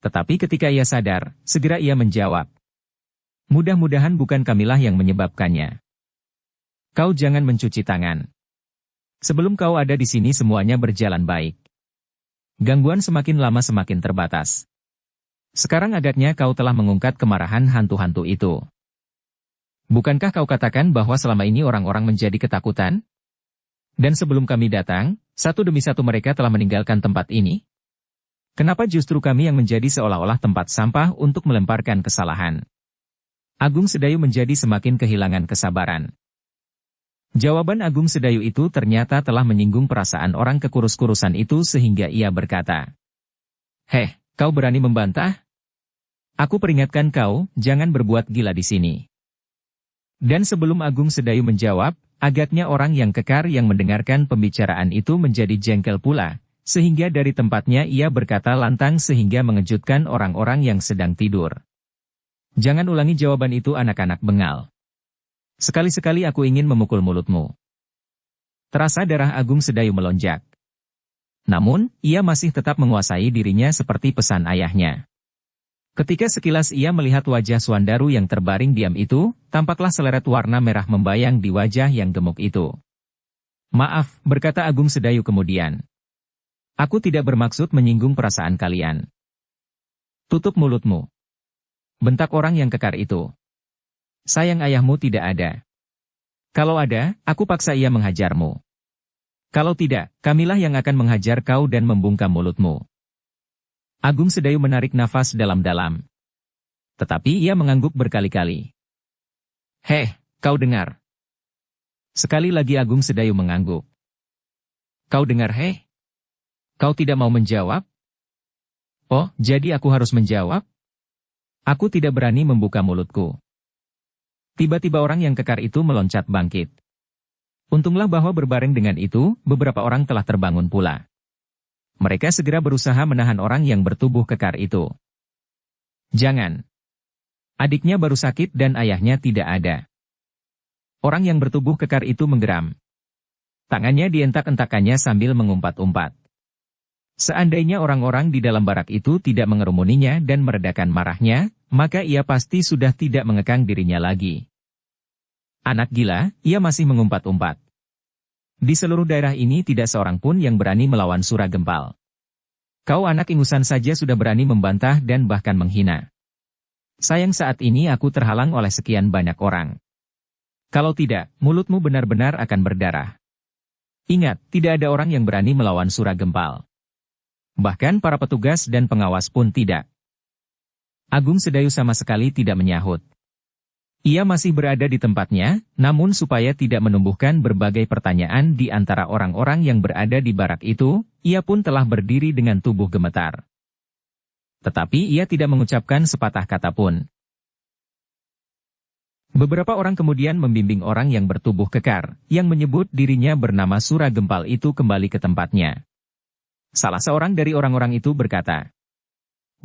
Tetapi ketika ia sadar, segera ia menjawab. Mudah-mudahan bukan kamilah yang menyebabkannya. Kau jangan mencuci tangan. Sebelum kau ada di sini semuanya berjalan baik. Gangguan semakin lama semakin terbatas. Sekarang agaknya kau telah mengungkat kemarahan hantu-hantu itu. Bukankah kau katakan bahwa selama ini orang-orang menjadi ketakutan? Dan sebelum kami datang, satu demi satu mereka telah meninggalkan tempat ini? Kenapa justru kami yang menjadi seolah-olah tempat sampah untuk melemparkan kesalahan? Agung Sedayu menjadi semakin kehilangan kesabaran. Jawaban Agung Sedayu itu ternyata telah menyinggung perasaan orang kekurus-kurusan itu sehingga ia berkata, kau berani membantah? Aku peringatkan kau, jangan berbuat gila di sini. Dan sebelum Agung Sedayu menjawab, agaknya orang yang kekar yang mendengarkan pembicaraan itu menjadi jengkel pula, sehingga dari tempatnya ia berkata lantang sehingga mengejutkan orang-orang yang sedang tidur. Jangan ulangi jawaban itu anak-anak bengal. Sekali-sekali aku ingin memukul mulutmu. Terasa darah Agung Sedayu melonjak. Namun, ia masih tetap menguasai dirinya seperti pesan ayahnya. Ketika sekilas ia melihat wajah Suandaru yang terbaring diam itu, tampaklah seleret warna merah membayang di wajah yang gemuk itu. Maaf, berkata Agung Sedayu kemudian. Aku tidak bermaksud menyinggung perasaan kalian. Tutup mulutmu. Bentak orang yang kekar itu. Sayang ayahmu tidak ada. Kalau ada, aku paksa ia menghajarmu. Kalau tidak, kamilah yang akan menghajar kau dan membungkam mulutmu. Agung Sedayu menarik nafas dalam-dalam. Tetapi ia mengangguk berkali-kali. Heh, kau dengar. Sekali lagi Agung Sedayu mengangguk. Kau dengar heh? Kau tidak mau menjawab? Oh, jadi aku harus menjawab? Aku tidak berani membuka mulutku. Tiba-tiba orang yang kekar itu meloncat bangkit. Untunglah bahwa berbareng dengan itu, beberapa orang telah terbangun pula. Mereka segera berusaha menahan orang yang bertubuh kekar itu. Jangan. Adiknya baru sakit dan ayahnya tidak ada. Orang yang bertubuh kekar itu menggeram. Tangannya dientak-entakannya sambil mengumpat-umpat. Seandainya orang-orang di dalam barak itu tidak mengerumuninya dan meredakan marahnya, maka ia pasti sudah tidak mengekang dirinya lagi. Anak gila, ia masih mengumpat-umpat. Di seluruh daerah ini tidak seorang pun yang berani melawan Suragempal. Kau anak ingusan saja sudah berani membantah dan bahkan menghina. Sayang saat ini aku terhalang oleh sekian banyak orang. Kalau tidak, mulutmu benar-benar akan berdarah. Ingat, tidak ada orang yang berani melawan Suragempal. Bahkan para petugas dan pengawas pun tidak. Agung Sedayu sama sekali tidak menyahut. Ia masih berada di tempatnya, namun supaya tidak menumbuhkan berbagai pertanyaan di antara orang-orang yang berada di barak itu, ia pun telah berdiri dengan tubuh gemetar. Tetapi ia tidak mengucapkan sepatah kata pun. Beberapa orang kemudian membimbing orang yang bertubuh kekar, yang menyebut dirinya bernama Suragempal itu kembali ke tempatnya. Salah seorang dari orang-orang itu berkata,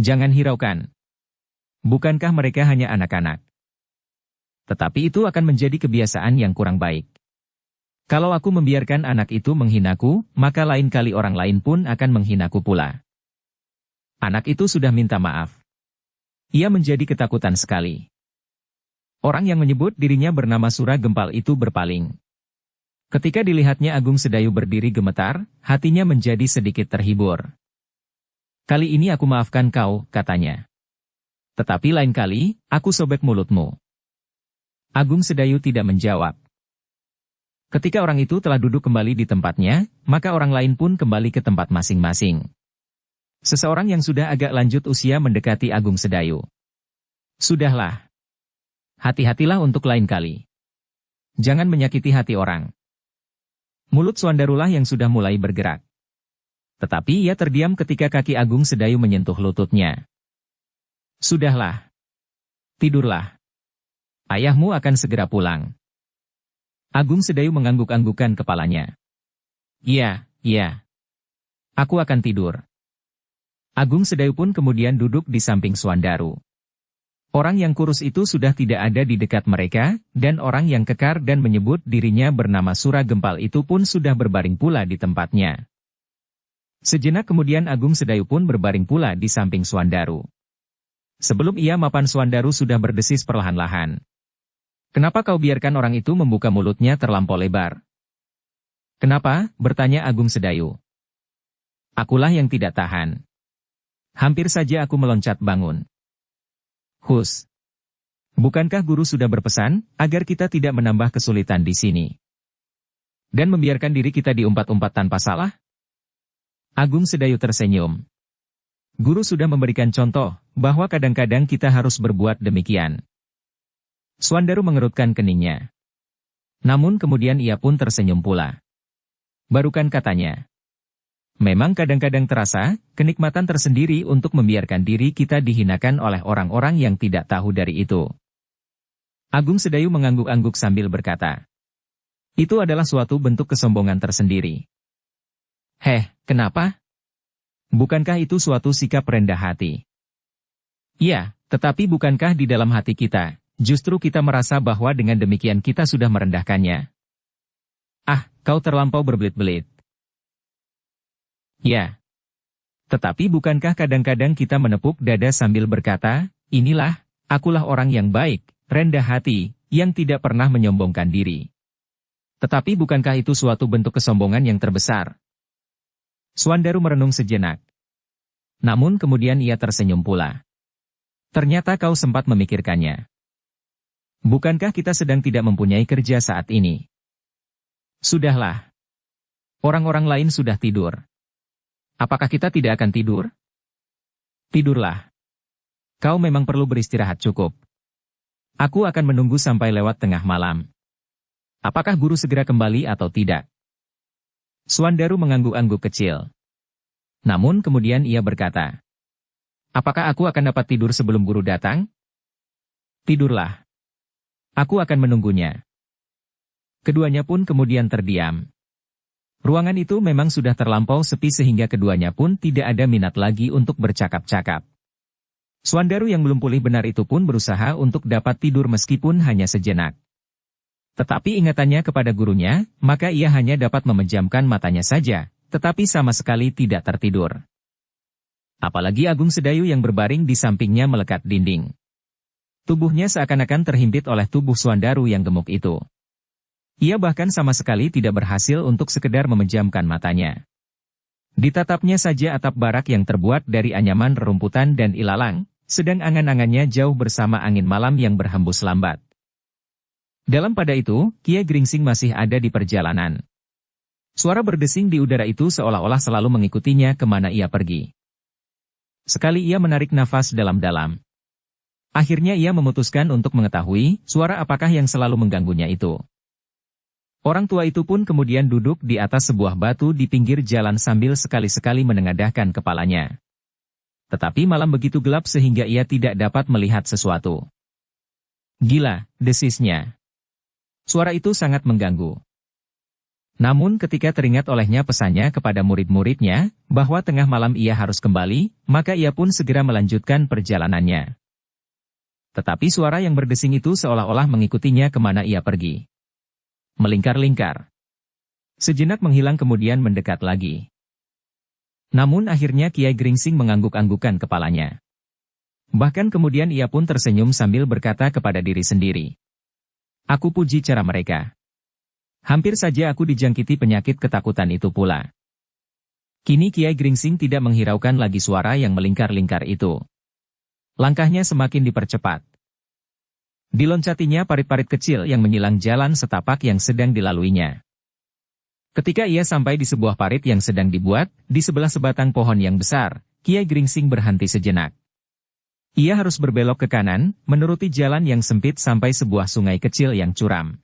"Jangan hiraukan. Bukankah mereka hanya anak-anak? Tetapi itu akan menjadi kebiasaan yang kurang baik. Kalau aku membiarkan anak itu menghinaku, maka lain kali orang lain pun akan menghinaku pula." Anak itu sudah minta maaf. Ia menjadi ketakutan sekali. Orang yang menyebut dirinya bernama Suragempal itu berpaling. Ketika dilihatnya Agung Sedayu berdiri gemetar, hatinya menjadi sedikit terhibur. "Kali ini aku maafkan kau," katanya. "Tetapi lain kali, aku sobek mulutmu." Agung Sedayu tidak menjawab. Ketika orang itu telah duduk kembali di tempatnya, maka orang lain pun kembali ke tempat masing-masing. Seseorang yang sudah agak lanjut usia mendekati Agung Sedayu. "Sudahlah. Hati-hatilah untuk lain kali. Jangan menyakiti hati orang." Mulut Swandarulah yang sudah mulai bergerak. Tetapi ia terdiam ketika kaki Agung Sedayu menyentuh lututnya. "Sudahlah. Tidurlah. Ayahmu akan segera pulang." Agung Sedayu mengangguk-anggukkan kepalanya. Iya. Aku akan tidur." Agung Sedayu pun kemudian duduk di samping Swandaru. Orang yang kurus itu sudah tidak ada di dekat mereka, dan orang yang kekar dan menyebut dirinya bernama Suragempal itu pun sudah berbaring pula di tempatnya. Sejenak kemudian Agung Sedayu pun berbaring pula di samping Swandaru. Sebelum ia mapan Swandaru sudah berdesis perlahan-lahan. "Kenapa kau biarkan orang itu membuka mulutnya terlampau lebar?" "Kenapa?" bertanya Agung Sedayu. "Akulah yang tidak tahan. Hampir saja aku meloncat bangun." "Hus. Bukankah guru sudah berpesan, agar kita tidak menambah kesulitan di sini? Dan membiarkan diri kita diumpat-umpat tanpa salah?" Agung Sedayu tersenyum. "Guru sudah memberikan contoh, bahwa kadang-kadang kita harus berbuat demikian." Swandaru mengerutkan keningnya. Namun kemudian ia pun tersenyum pula. Barukan katanya. "Memang kadang-kadang terasa, kenikmatan tersendiri untuk membiarkan diri kita dihinakan oleh orang-orang yang tidak tahu dari itu." Agung Sedayu mengangguk-angguk sambil berkata, "Itu adalah suatu bentuk kesombongan tersendiri." "Heh, kenapa? Bukankah itu suatu sikap rendah hati?" "Iya, tetapi bukankah di dalam hati kita, justru kita merasa bahwa dengan demikian kita sudah merendahkannya?" "Ah, kau terlampau berbelit-belit." "Ya. Tetapi bukankah kadang-kadang kita menepuk dada sambil berkata, inilah, akulah orang yang baik, rendah hati, yang tidak pernah menyombongkan diri. Tetapi bukankah itu suatu bentuk kesombongan yang terbesar?" Swandaru merenung sejenak. Namun kemudian ia tersenyum pula. "Ternyata kau sempat memikirkannya." Bukankah kita sedang tidak mempunyai kerja saat ini? Sudahlah. Orang-orang lain sudah tidur. Apakah kita tidak akan tidur? Tidurlah. Kau memang perlu beristirahat cukup. Aku akan menunggu sampai lewat tengah malam. Apakah guru segera kembali atau tidak? Suandaru mengangguk-angguk kecil. Namun kemudian ia berkata, apakah aku akan dapat tidur sebelum guru datang? Tidurlah. Aku akan menunggunya. Keduanya pun kemudian terdiam. Ruangan itu memang sudah terlampau sepi sehingga keduanya pun tidak ada minat lagi untuk bercakap-cakap. Suandaru yang belum pulih benar itu pun berusaha untuk dapat tidur meskipun hanya sejenak. Tetapi ingatannya kepada gurunya, maka ia hanya dapat memejamkan matanya saja, tetapi sama sekali tidak tertidur. Apalagi Agung Sedayu yang berbaring di sampingnya melekat dinding. Tubuhnya seakan-akan terhimpit oleh tubuh Suandaru yang gemuk itu. Ia bahkan sama sekali tidak berhasil untuk sekedar memejamkan matanya. Ditatapnya saja atap barak yang terbuat dari anyaman rerumputan dan ilalang, sedang angan-angannya jauh bersama angin malam yang berhembus lambat. Dalam pada itu, Kiai Gringsing masih ada di perjalanan. Suara berdesing di udara itu seolah-olah selalu mengikutinya kemana ia pergi. Sekali ia menarik nafas dalam-dalam. Akhirnya ia memutuskan untuk mengetahui suara apakah yang selalu mengganggunya itu. Orang tua itu pun kemudian duduk di atas sebuah batu di pinggir jalan sambil sekali-sekali menengadahkan kepalanya. Tetapi malam begitu gelap sehingga ia tidak dapat melihat sesuatu. Gila, desisnya. Suara itu sangat mengganggu. Namun ketika teringat olehnya pesannya kepada murid-muridnya, bahwa tengah malam ia harus kembali, maka ia pun segera melanjutkan perjalanannya. Tetapi suara yang berdesing itu seolah-olah mengikutinya kemana ia pergi. Melingkar-lingkar. Sejenak menghilang kemudian mendekat lagi. Namun akhirnya Kiai Gringsing mengangguk-anggukan kepalanya. Bahkan kemudian ia pun tersenyum sambil berkata kepada diri sendiri. Aku puji cara mereka. Hampir saja aku dijangkiti penyakit ketakutan itu pula. Kini Kiai Gringsing tidak menghiraukan lagi suara yang melingkar-lingkar itu. Langkahnya semakin dipercepat. Diloncatinya parit-parit kecil yang menyilang jalan setapak yang sedang dilaluinya. Ketika ia sampai di sebuah parit yang sedang dibuat, di sebelah sebatang pohon yang besar, Kiai Gringsing berhenti sejenak. Ia harus berbelok ke kanan, menuruti jalan yang sempit sampai sebuah sungai kecil yang curam.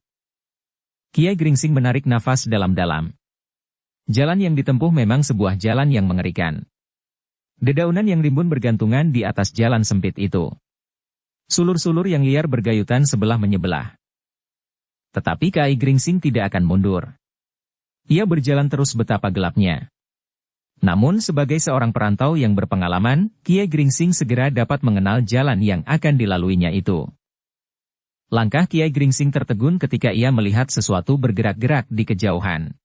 Kiai Gringsing menarik nafas dalam-dalam. Jalan yang ditempuh memang sebuah jalan yang mengerikan. Dedaunan yang rimbun bergantungan di atas jalan sempit itu. Sulur-sulur yang liar bergayutan sebelah menyebelah. Tetapi Kiai Gringsing tidak akan mundur. Ia berjalan terus betapa gelapnya. Namun sebagai seorang perantau yang berpengalaman, Kiai Gringsing segera dapat mengenal jalan yang akan dilaluinya itu. Langkah Kiai Gringsing tertegun ketika ia melihat sesuatu bergerak-gerak di kejauhan.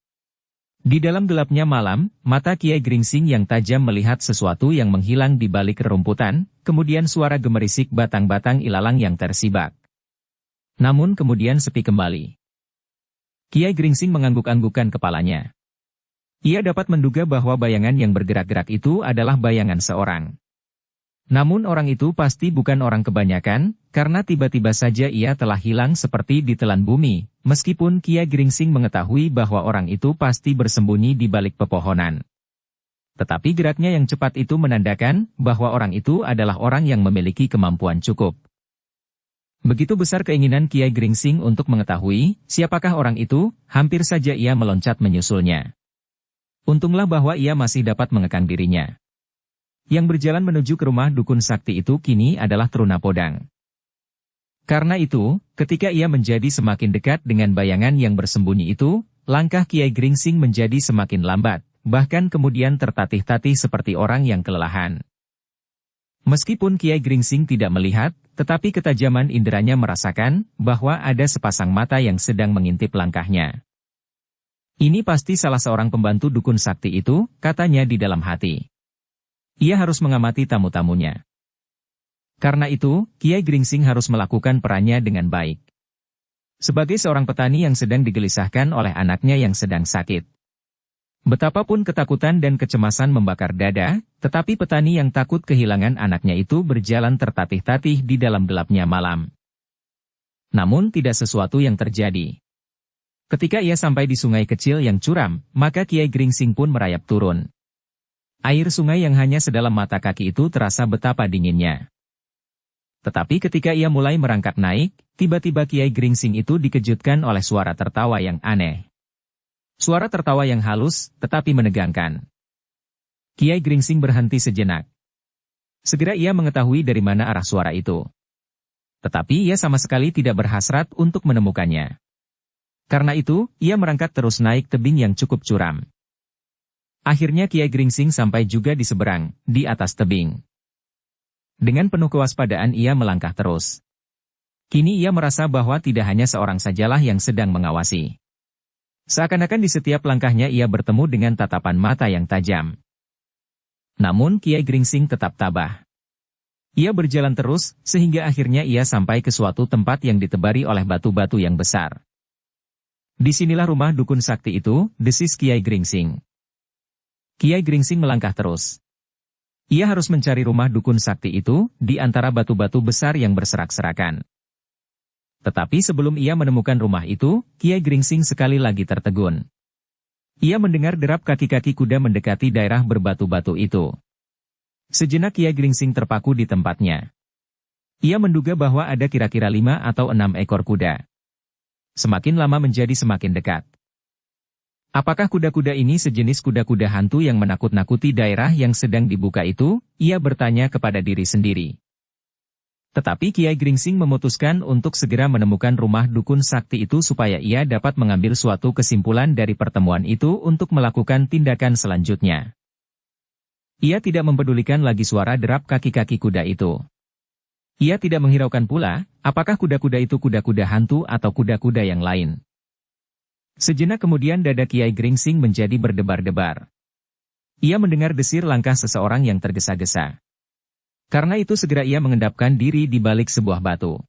Di dalam gelapnya malam, mata Kiai Gringsing yang tajam melihat sesuatu yang menghilang di balik rerumputan, kemudian suara gemerisik batang-batang ilalang yang tersibak. Namun kemudian sepi kembali. Kiai Gringsing mengangguk-anggukkan kepalanya. Ia dapat menduga bahwa bayangan yang bergerak-gerak itu adalah bayangan seorang. Namun orang itu pasti bukan orang kebanyakan, karena tiba-tiba saja ia telah hilang seperti ditelan bumi, meskipun Kiai Gringsing mengetahui bahwa orang itu pasti bersembunyi di balik pepohonan. Tetapi geraknya yang cepat itu menandakan bahwa orang itu adalah orang yang memiliki kemampuan cukup. Begitu besar keinginan Kiai Gringsing untuk mengetahui siapakah orang itu, hampir saja ia meloncat menyusulnya. Untunglah bahwa ia masih dapat mengekang dirinya. Yang berjalan menuju ke rumah dukun sakti itu kini adalah Truna Podang. Karena itu, ketika ia menjadi semakin dekat dengan bayangan yang bersembunyi itu, langkah Kiai Gringsing menjadi semakin lambat, bahkan kemudian tertatih-tatih seperti orang yang kelelahan. Meskipun Kiai Gringsing tidak melihat, tetapi ketajaman inderanya merasakan bahwa ada sepasang mata yang sedang mengintip langkahnya. Ini pasti salah seorang pembantu dukun sakti itu, katanya di dalam hati. Ia harus mengamati tamu-tamunya. Karena itu, Kiai Gringsing harus melakukan perannya dengan baik. Sebagai seorang petani yang sedang digelisahkan oleh anaknya yang sedang sakit. Betapapun ketakutan dan kecemasan membakar dada, tetapi petani yang takut kehilangan anaknya itu berjalan tertatih-tatih di dalam gelapnya malam. Namun tidak sesuatu yang terjadi. Ketika ia sampai di sungai kecil yang curam, maka Kiai Gringsing pun merayap turun. Air sungai yang hanya sedalam mata kaki itu terasa betapa dinginnya. Tetapi ketika ia mulai merangkak naik, tiba-tiba Kiai Gringsing itu dikejutkan oleh suara tertawa yang aneh. Suara tertawa yang halus, tetapi menegangkan. Kiai Gringsing berhenti sejenak. Segera ia mengetahui dari mana arah suara itu. Tetapi ia sama sekali tidak berhasrat untuk menemukannya. Karena itu, ia merangkak terus naik tebing yang cukup curam. Akhirnya Kiai Gringsing sampai juga di seberang, di atas tebing. Dengan penuh kewaspadaan ia melangkah terus. Kini ia merasa bahwa tidak hanya seorang sajalah yang sedang mengawasi. Seakan-akan di setiap langkahnya ia bertemu dengan tatapan mata yang tajam. Namun Kiai Gringsing tetap tabah. Ia berjalan terus, sehingga akhirnya ia sampai ke suatu tempat yang ditebari oleh batu-batu yang besar. Disinilah rumah dukun sakti itu, desis Kiai Gringsing. Kiai Gringsing melangkah terus. Ia harus mencari rumah dukun sakti itu, di antara batu-batu besar yang berserak-serakan. Tetapi sebelum ia menemukan rumah itu, Kiai Gringsing sekali lagi tertegun. Ia mendengar derap kaki-kaki kuda mendekati daerah berbatu-batu itu. Sejenak Kiai Gringsing terpaku di tempatnya. Ia menduga bahwa ada kira-kira 5 atau 6 ekor kuda. Semakin lama menjadi semakin dekat. Apakah kuda-kuda ini sejenis kuda-kuda hantu yang menakut-nakuti daerah yang sedang dibuka itu? Ia bertanya kepada diri sendiri. Tetapi Kiai Gringsing memutuskan untuk segera menemukan rumah dukun sakti itu supaya ia dapat mengambil suatu kesimpulan dari pertemuan itu untuk melakukan tindakan selanjutnya. Ia tidak mempedulikan lagi suara derap kaki-kaki kuda itu. Ia tidak menghiraukan pula, apakah kuda-kuda itu kuda-kuda hantu atau kuda-kuda yang lain. Sejenak kemudian dada Kiai Gringsing menjadi berdebar-debar. Ia mendengar desir langkah seseorang yang tergesa-gesa. Karena itu segera ia mengendapkan diri di balik sebuah batu.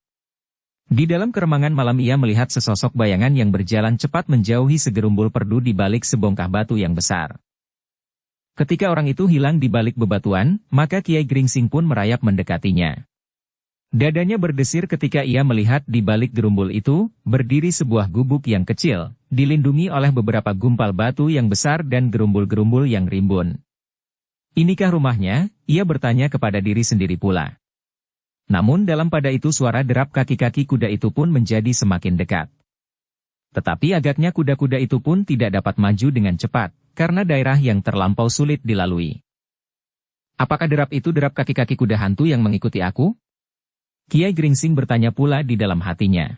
Di dalam keremangan malam ia melihat sesosok bayangan yang berjalan cepat menjauhi segerumbul perdu di balik sebongkah batu yang besar. Ketika orang itu hilang di balik bebatuan, maka Kiai Gringsing pun merayap mendekatinya. Dadanya berdesir ketika ia melihat di balik gerumbul itu, berdiri sebuah gubuk yang kecil, dilindungi oleh beberapa gumpal batu yang besar dan gerumbul-gerumbul yang rimbun. Inikah rumahnya? Ia bertanya kepada diri sendiri pula. Namun dalam pada itu suara derap kaki-kaki kuda itu pun menjadi semakin dekat. Tetapi agaknya kuda-kuda itu pun tidak dapat maju dengan cepat, karena daerah yang terlampau sulit dilalui. Apakah derap itu derap kaki-kaki kuda hantu yang mengikuti aku? Kiai Gringsing bertanya pula di dalam hatinya.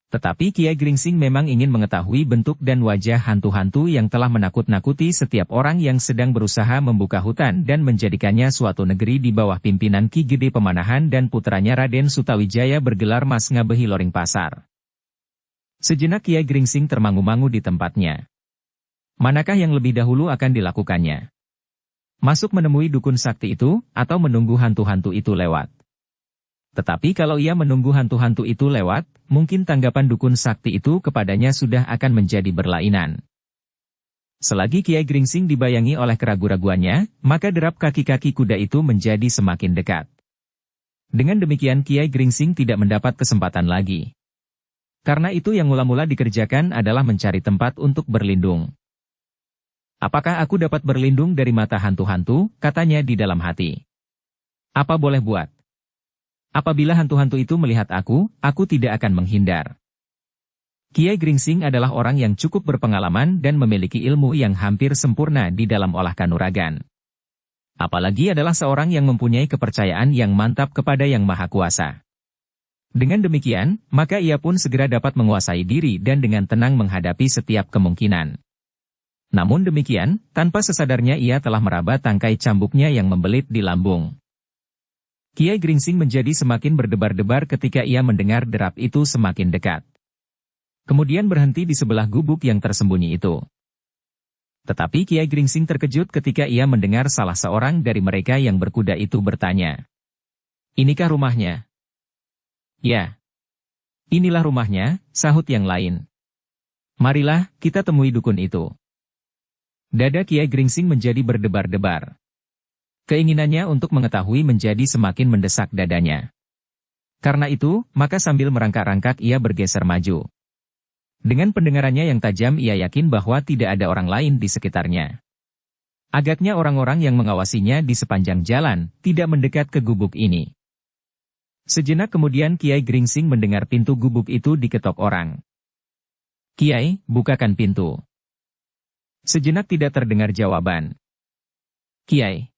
Tetapi Kiai Gringsing memang ingin mengetahui bentuk dan wajah hantu-hantu yang telah menakut-nakuti setiap orang yang sedang berusaha membuka hutan dan menjadikannya suatu negeri di bawah pimpinan Ki Gede Pemanahan dan putranya Raden Sutawijaya bergelar Mas Ngabehi Loring Pasar. Sejenak Kiai Gringsing termangu-mangu di tempatnya. Manakah yang lebih dahulu akan dilakukannya? Masuk menemui dukun sakti itu, atau menunggu hantu-hantu itu lewat? Tetapi kalau ia menunggu hantu-hantu itu lewat, mungkin tanggapan dukun sakti itu kepadanya sudah akan menjadi berlainan. Selagi Kiai Gringsing dibayangi oleh keraguan-raguannya, maka derap kaki-kaki kuda itu menjadi semakin dekat. Dengan demikian Kiai Gringsing tidak mendapat kesempatan lagi. Karena itu yang mula-mula dikerjakan adalah mencari tempat untuk berlindung. Apakah aku dapat berlindung dari mata hantu-hantu? Katanya di dalam hati. Apa boleh buat? Apabila hantu-hantu itu melihat aku tidak akan menghindar. Kiai Gringsing adalah orang yang cukup berpengalaman dan memiliki ilmu yang hampir sempurna di dalam olah kanuragan. Apalagi adalah seorang yang mempunyai kepercayaan yang mantap kepada Yang Maha Kuasa. Dengan demikian, maka ia pun segera dapat menguasai diri dan dengan tenang menghadapi setiap kemungkinan. Namun demikian, tanpa sesadarnya ia telah meraba tangkai cambuknya yang membelit di lambung. Kiai Gringsing menjadi semakin berdebar-debar ketika ia mendengar derap itu semakin dekat. Kemudian berhenti di sebelah gubuk yang tersembunyi itu. Tetapi Kiai Gringsing terkejut ketika ia mendengar salah seorang dari mereka yang berkuda itu bertanya. Inikah rumahnya? Ya. Inilah rumahnya, sahut yang lain. Marilah, kita temui dukun itu. Dada Kiai Gringsing menjadi berdebar-debar. Keinginannya untuk mengetahui menjadi semakin mendesak dadanya. Karena itu, maka sambil merangkak-rangkak ia bergeser maju. Dengan pendengarannya yang tajam ia yakin bahwa tidak ada orang lain di sekitarnya. Agaknya orang-orang yang mengawasinya di sepanjang jalan, tidak mendekat ke gubuk ini. Sejenak kemudian Kiai Gringsing mendengar pintu gubuk itu diketok orang. "Kiai, bukakan pintu." Sejenak tidak terdengar jawaban. "Kiai."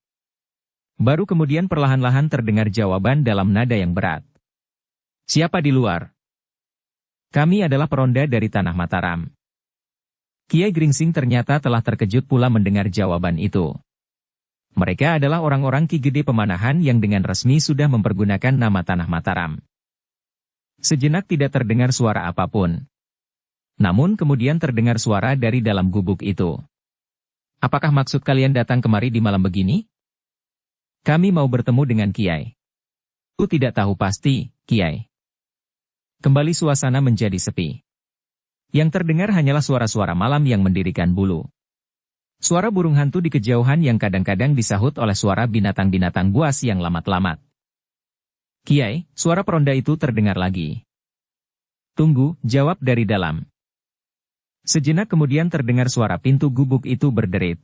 Baru kemudian perlahan-lahan terdengar jawaban dalam nada yang berat. "Siapa di luar?" "Kami adalah peronda dari Tanah Mataram." Kiai Gringsing ternyata telah terkejut pula mendengar jawaban itu. Mereka adalah orang-orang Ki Gede Pemanahan yang dengan resmi sudah mempergunakan nama Tanah Mataram. Sejenak tidak terdengar suara apapun. Namun kemudian terdengar suara dari dalam gubuk itu. "Apakah maksud kalian datang kemari di malam begini?" "Kami mau bertemu dengan Kiai." "Aku tidak tahu pasti, Kiai." Kembali suasana menjadi sepi. Yang terdengar hanyalah suara-suara malam yang mendirikan bulu. Suara burung hantu di kejauhan yang kadang-kadang disahut oleh suara binatang-binatang buas yang lamat-lamat. "Kiai," suara peronda itu terdengar lagi. "Tunggu," jawab dari dalam. Sejenak kemudian terdengar suara pintu gubuk itu berderit.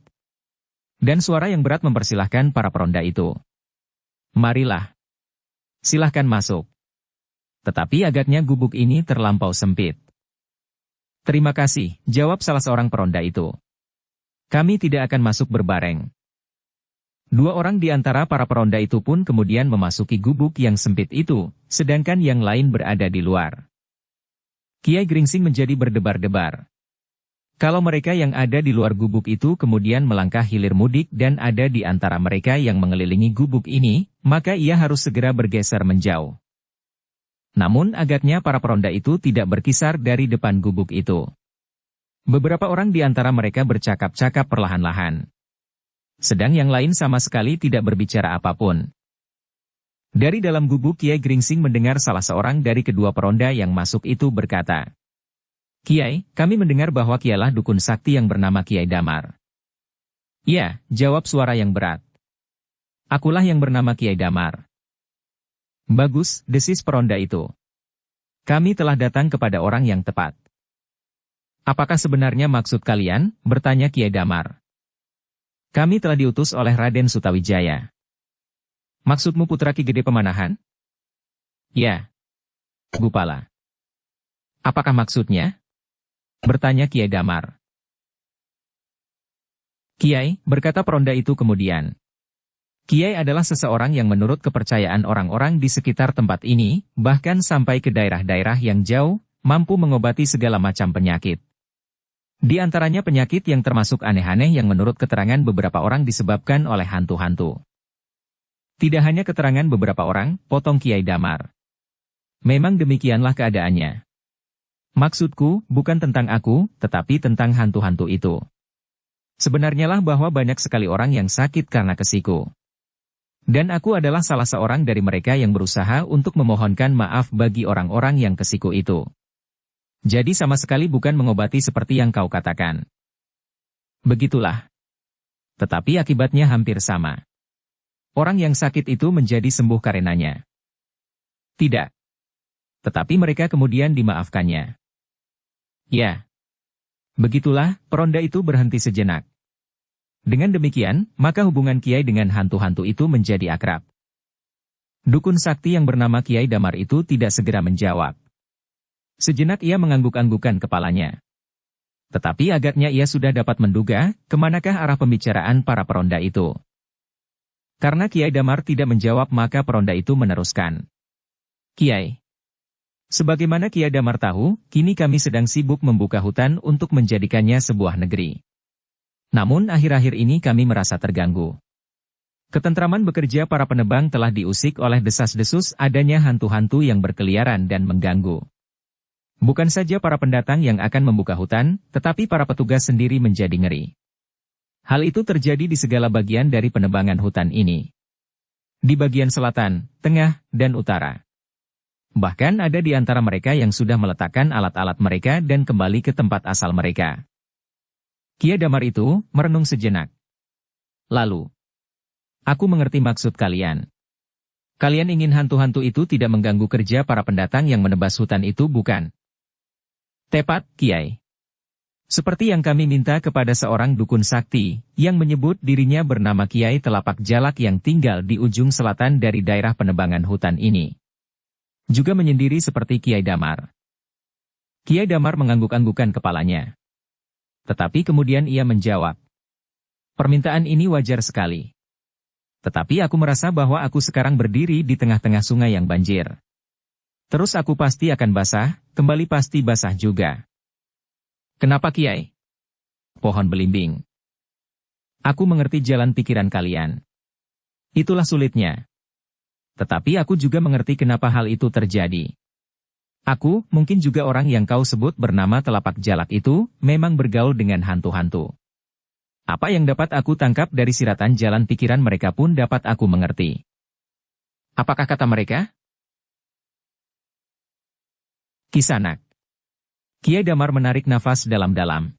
Dan suara yang berat mempersilahkan para peronda itu. "Marilah. Silahkan masuk." Tetapi agaknya gubuk ini terlampau sempit. "Terima kasih," jawab salah seorang peronda itu. "Kami tidak akan masuk berbareng." Dua orang di antara para peronda itu pun kemudian memasuki gubuk yang sempit itu, sedangkan yang lain berada di luar. Kiai Gringsing menjadi berdebar-debar. Kalau mereka yang ada di luar gubuk itu kemudian melangkah hilir mudik dan ada di antara mereka yang mengelilingi gubuk ini, maka ia harus segera bergeser menjauh. Namun agaknya para peronda itu tidak berkisar dari depan gubuk itu. Beberapa orang di antara mereka bercakap-cakap perlahan-lahan. Sedang yang lain sama sekali tidak berbicara apapun. Dari dalam gubuk Kiai Gringsing mendengar salah seorang dari kedua peronda yang masuk itu berkata, "Kiai, kami mendengar bahwa Kiailah dukun sakti yang bernama Kiai Damar." "Ya," jawab suara yang berat. "Akulah yang bernama Kiai Damar." "Bagus," desis peronda itu. "Kami telah datang kepada orang yang tepat." "Apakah sebenarnya maksud kalian?" bertanya Kiai Damar. "Kami telah diutus oleh Raden Sutawijaya." "Maksudmu putra Ki Gede Pemanahan?" "Ya." "Gupala." "Apakah maksudnya?" bertanya Kiai Damar. "Kiai," berkata peronda itu kemudian. "Kiai adalah seseorang yang menurut kepercayaan orang-orang di sekitar tempat ini, bahkan sampai ke daerah-daerah yang jauh, mampu mengobati segala macam penyakit. Di antaranya penyakit yang termasuk aneh-aneh yang menurut keterangan beberapa orang disebabkan oleh hantu-hantu." "Tidak hanya keterangan beberapa orang," potong Kiai Damar. "Memang demikianlah keadaannya. Maksudku, bukan tentang aku, tetapi tentang hantu-hantu itu. Sebenarnya lah bahwa banyak sekali orang yang sakit karena kesiku. Dan aku adalah salah seorang dari mereka yang berusaha untuk memohonkan maaf bagi orang-orang yang kesiku itu. Jadi sama sekali bukan mengobati seperti yang kau katakan." "Begitulah. Tetapi akibatnya hampir sama. Orang yang sakit itu menjadi sembuh karenanya." "Tidak. Tetapi mereka kemudian dimaafkannya." "Ya." "Begitulah," peronda itu berhenti sejenak. Dengan demikian, maka hubungan Kiai dengan hantu-hantu itu menjadi akrab. Dukun sakti yang bernama Kiai Damar itu tidak segera menjawab. Sejenak ia mengangguk-anggukkan kepalanya. Tetapi agaknya ia sudah dapat menduga, kemanakah arah pembicaraan para peronda itu. Karena Kiai Damar tidak menjawab maka peronda itu meneruskan. "Kiai. Sebagaimana Kiai Damar tahu, kini kami sedang sibuk membuka hutan untuk menjadikannya sebuah negeri. Namun akhir-akhir ini kami merasa terganggu. Ketentraman bekerja para penebang telah diusik oleh desas-desus adanya hantu-hantu yang berkeliaran dan mengganggu. Bukan saja para pendatang yang akan membuka hutan, tetapi para petugas sendiri menjadi ngeri. Hal itu terjadi di segala bagian dari penebangan hutan ini. Di bagian selatan, tengah, dan utara. Bahkan ada di antara mereka yang sudah meletakkan alat-alat mereka dan kembali ke tempat asal mereka." Kiai Damar itu merenung sejenak. Lalu, "Aku mengerti maksud kalian. Kalian ingin hantu-hantu itu tidak mengganggu kerja para pendatang yang menebas hutan itu, bukan? Tepat, Kiai. Seperti yang kami minta kepada seorang dukun sakti, yang menyebut dirinya bernama Kiai Telapak Jalak yang tinggal di ujung selatan dari daerah penebangan hutan ini. Juga menyendiri seperti Kiai Damar. Kiai Damar mengangguk-anggukan kepalanya. Tetapi kemudian ia menjawab. Permintaan ini wajar sekali. Tetapi aku merasa bahwa aku sekarang berdiri di tengah-tengah sungai yang banjir. Terus aku pasti akan basah, kembali pasti basah juga. Kenapa, Kiai? Pohon belimbing. Aku mengerti jalan pikiran kalian. Itulah sulitnya. Tetapi aku juga mengerti kenapa hal itu terjadi. Aku, mungkin juga orang yang kau sebut bernama Telapak Jalak itu, memang bergaul dengan hantu-hantu. Apa yang dapat aku tangkap dari siratan jalan pikiran mereka pun dapat aku mengerti. Apakah kata mereka? Kisanak. Kiai Damar menarik nafas dalam-dalam.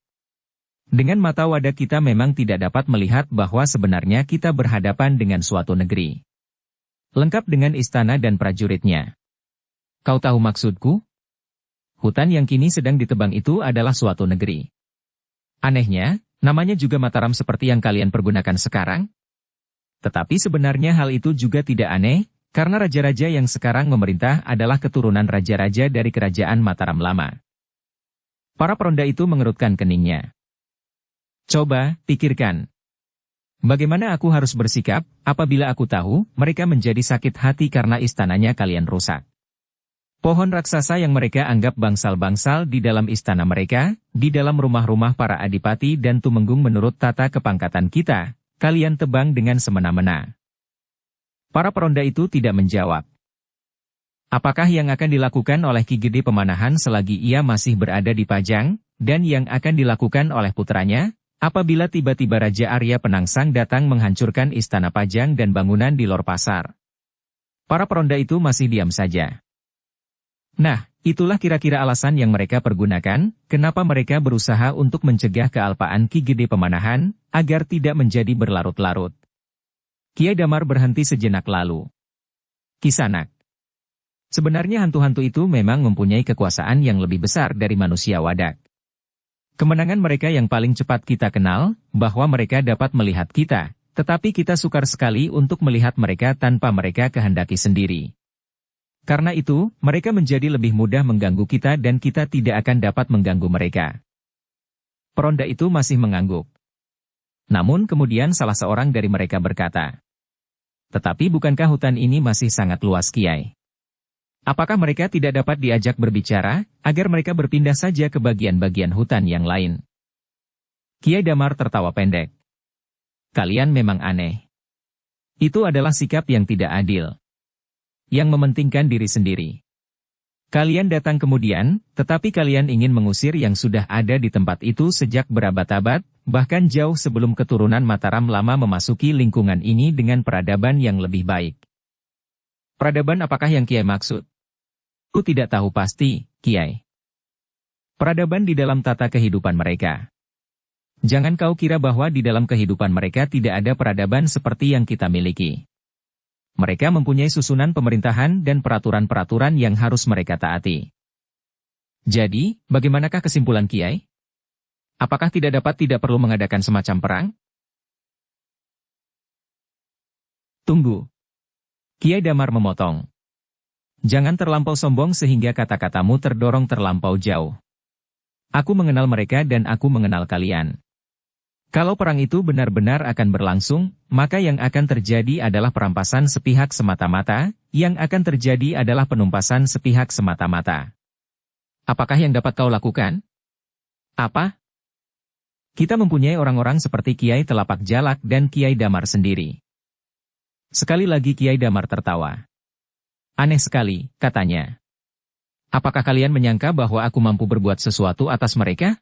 Dengan mata wadah kita memang tidak dapat melihat bahwa sebenarnya kita berhadapan dengan suatu negeri. Lengkap dengan istana dan prajuritnya. Kau tahu maksudku? Hutan yang kini sedang ditebang itu adalah suatu negeri. Anehnya, namanya juga Mataram seperti yang kalian pergunakan sekarang. Tetapi sebenarnya hal itu juga tidak aneh, karena raja-raja yang sekarang memerintah adalah keturunan raja-raja dari kerajaan Mataram lama. Para peronda itu mengerutkan keningnya. Coba, pikirkan. Bagaimana aku harus bersikap, apabila aku tahu, mereka menjadi sakit hati karena istananya kalian rusak. Pohon raksasa yang mereka anggap bangsal-bangsal di dalam istana mereka, di dalam rumah-rumah para adipati dan tumenggung menurut tata kepangkatan kita, kalian tebang dengan semena-mena. Para peronda itu tidak menjawab. Apakah yang akan dilakukan oleh Ki Gede Pemanahan selagi ia masih berada di Pajang, dan yang akan dilakukan oleh putranya, apabila tiba-tiba Raja Arya Penangsang datang menghancurkan istana Pajang dan bangunan di Lor Pasar? Para peronda itu masih diam saja. Nah, itulah kira-kira alasan yang mereka pergunakan, kenapa mereka berusaha untuk mencegah kealpaan Ki Gede Pemanahan, agar tidak menjadi berlarut-larut. Kiai Damar berhenti sejenak lalu. Kisanak. Sebenarnya hantu-hantu itu memang mempunyai kekuasaan yang lebih besar dari manusia wadak. Kemenangan mereka yang paling cepat kita kenal, bahwa mereka dapat melihat kita, tetapi kita sukar sekali untuk melihat mereka tanpa mereka kehendaki sendiri. Karena itu, mereka menjadi lebih mudah mengganggu kita dan kita tidak akan dapat mengganggu mereka. Peronda itu masih mengangguk. Namun kemudian salah seorang dari mereka berkata, tetapi bukankah hutan ini masih sangat luas, Kiai? Apakah mereka tidak dapat diajak berbicara, agar mereka berpindah saja ke bagian-bagian hutan yang lain? Kiai Damar tertawa pendek. Kalian memang aneh. Itu adalah sikap yang tidak adil. Yang mementingkan diri sendiri. Kalian datang kemudian, tetapi kalian ingin mengusir yang sudah ada di tempat itu sejak berabad-abad, bahkan jauh sebelum keturunan Mataram lama memasuki lingkungan ini dengan peradaban yang lebih baik. Peradaban apakah yang Kiai maksud? Aku tidak tahu pasti, Kiai. Peradaban di dalam tata kehidupan mereka. Jangan kau kira bahwa di dalam kehidupan mereka tidak ada peradaban seperti yang kita miliki. Mereka mempunyai susunan pemerintahan dan peraturan-peraturan yang harus mereka taati. Jadi, bagaimanakah kesimpulan Kiai? Apakah tidak perlu mengadakan semacam perang? Tunggu. Kiai Damar memotong. Jangan terlampau sombong sehingga kata-katamu terdorong terlampau jauh. Aku mengenal mereka dan aku mengenal kalian. Kalau perang itu benar-benar akan berlangsung, maka yang akan terjadi adalah perampasan sepihak semata-mata, yang akan terjadi adalah penumpasan sepihak semata-mata. Apakah yang dapat kau lakukan? Apa? Kita mempunyai orang-orang seperti Kiai Telapak Jalak dan Kiai Damar sendiri. Sekali lagi Kiai Damar tertawa. Aneh sekali, katanya. Apakah kalian menyangka bahwa aku mampu berbuat sesuatu atas mereka?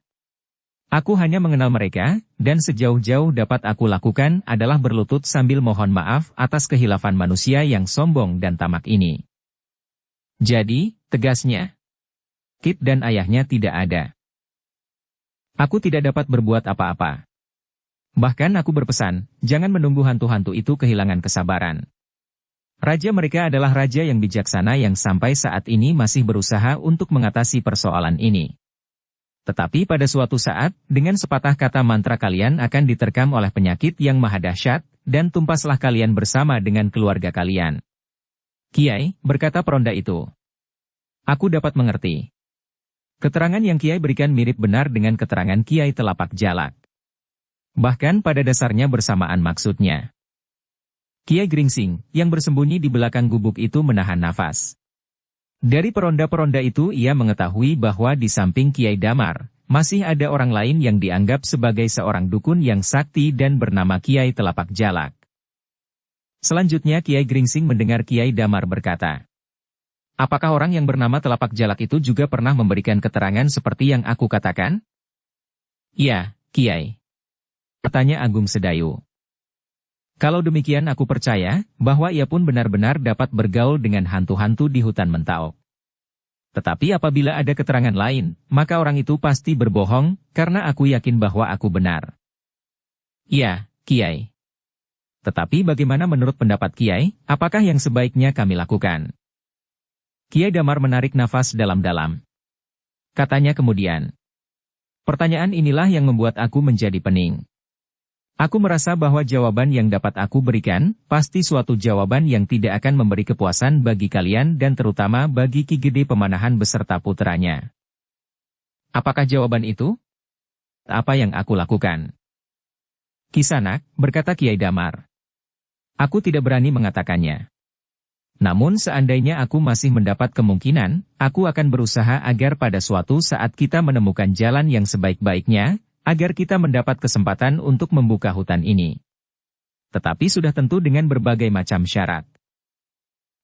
Aku hanya mengenal mereka, dan sejauh-jauh dapat aku lakukan adalah berlutut sambil mohon maaf atas kehilafan manusia yang sombong dan tamak ini. Jadi, tegasnya, Kit dan ayahnya tidak ada. Aku tidak dapat berbuat apa-apa. Bahkan aku berpesan, jangan menunggu hantu-hantu itu kehilangan kesabaran. Raja mereka adalah raja yang bijaksana yang sampai saat ini masih berusaha untuk mengatasi persoalan ini. Tetapi pada suatu saat, dengan sepatah kata mantra kalian akan diterkam oleh penyakit yang maha dahsyat, dan tumpaslah kalian bersama dengan keluarga kalian. Kiai, berkata peronda itu. Aku dapat mengerti. Keterangan yang Kiai berikan mirip benar dengan keterangan Kiai Telapak Jalak. Bahkan pada dasarnya bersamaan maksudnya. Kiai Gringsing, yang bersembunyi di belakang gubuk itu menahan nafas. Dari peronda-peronda itu ia mengetahui bahwa di samping Kiai Damar, masih ada orang lain yang dianggap sebagai seorang dukun yang sakti dan bernama Kiai Telapak Jalak. Selanjutnya Kiai Gringsing mendengar Kiai Damar berkata, apakah orang yang bernama Telapak Jalak itu juga pernah memberikan keterangan seperti yang aku katakan? Ya, Kiai. Tanya Agung Sedayu. Kalau demikian aku percaya, bahwa ia pun benar-benar dapat bergaul dengan hantu-hantu di hutan Mentaok. Tetapi apabila ada keterangan lain, maka orang itu pasti berbohong, karena aku yakin bahwa aku benar. Ya, Kiai. Tetapi bagaimana menurut pendapat Kiai, apakah yang sebaiknya kami lakukan? Kiai Damar menarik nafas dalam-dalam. Katanya kemudian, pertanyaan inilah yang membuat aku menjadi pening. Aku merasa bahwa jawaban yang dapat aku berikan, pasti suatu jawaban yang tidak akan memberi kepuasan bagi kalian dan terutama bagi Ki Gede Pemanahan beserta putranya. Apakah jawaban itu? Apa yang aku lakukan? Kisanak, berkata Kiai Damar. Aku tidak berani mengatakannya. Namun seandainya aku masih mendapat kemungkinan, aku akan berusaha agar pada suatu saat kita menemukan jalan yang sebaik-baiknya, agar kita mendapat kesempatan untuk membuka hutan ini. Tetapi sudah tentu dengan berbagai macam syarat.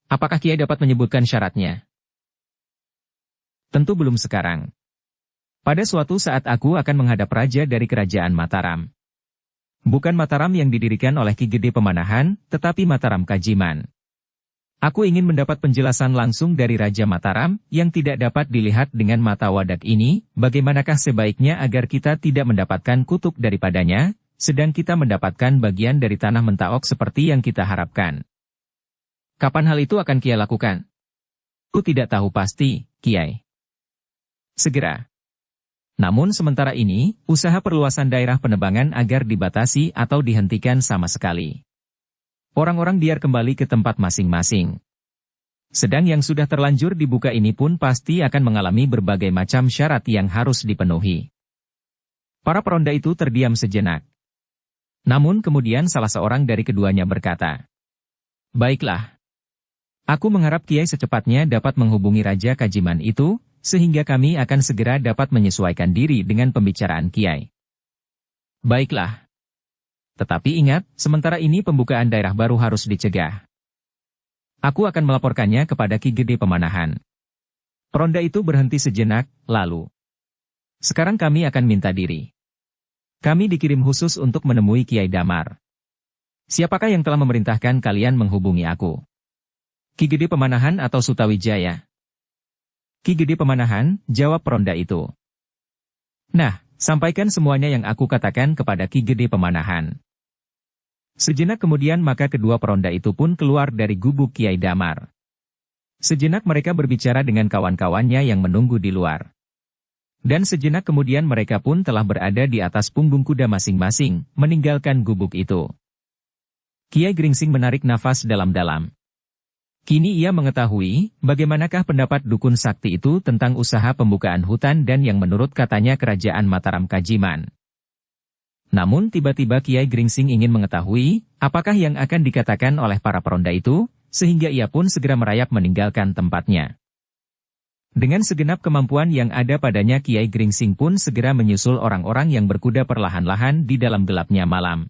Apakah Kiai dapat menyebutkan syaratnya? Tentu belum sekarang. Pada suatu saat aku akan menghadap raja dari kerajaan Mataram. Bukan Mataram yang didirikan oleh Ki Gede Pemanahan, tetapi Mataram Kajiman. Aku ingin mendapat penjelasan langsung dari Raja Mataram, yang tidak dapat dilihat dengan mata wadak ini, bagaimanakah sebaiknya agar kita tidak mendapatkan kutuk daripadanya, sedang kita mendapatkan bagian dari tanah Mentaok seperti yang kita harapkan. Kapan hal itu akan Kiai lakukan? Aku tidak tahu pasti, Kiai. Segera. Namun sementara ini, usaha perluasan daerah penebangan agar dibatasi atau dihentikan sama sekali. Orang-orang biar kembali ke tempat masing-masing. Sedang yang sudah terlanjur dibuka ini pun pasti akan mengalami berbagai macam syarat yang harus dipenuhi. Para peronda itu terdiam sejenak. Namun kemudian salah seorang dari keduanya berkata, baiklah. Aku mengharap Kiai secepatnya dapat menghubungi Raja Kajiman itu, sehingga kami akan segera dapat menyesuaikan diri dengan pembicaraan Kiai. Baiklah. Tetapi ingat, sementara ini pembukaan daerah baru harus dicegah. Aku akan melaporkannya kepada Ki Gede Pemanahan. Peronda itu berhenti sejenak, lalu. Sekarang kami akan minta diri. Kami dikirim khusus untuk menemui Kiai Damar. Siapakah yang telah memerintahkan kalian menghubungi aku? Ki Gede Pemanahan atau Sutawijaya? Ki Gede Pemanahan, jawab peronda itu. Nah, sampaikan semuanya yang aku katakan kepada Ki Gede Pemanahan. Sejenak kemudian maka kedua peronda itu pun keluar dari gubuk Kiai Damar. Sejenak mereka berbicara dengan kawan-kawannya yang menunggu di luar. Dan sejenak kemudian mereka pun telah berada di atas punggung kuda masing-masing, meninggalkan gubuk itu. Kiai Gringsing menarik nafas dalam-dalam. Kini ia mengetahui, bagaimanakah pendapat dukun sakti itu tentang usaha pembukaan hutan dan yang menurut katanya kerajaan Mataram Kajiman. Namun tiba-tiba Kiai Gringsing ingin mengetahui, apakah yang akan dikatakan oleh para peronda itu, sehingga ia pun segera merayap meninggalkan tempatnya. Dengan segenap kemampuan yang ada padanya Kiai Gringsing pun segera menyusul orang-orang yang berkuda perlahan-lahan di dalam gelapnya malam.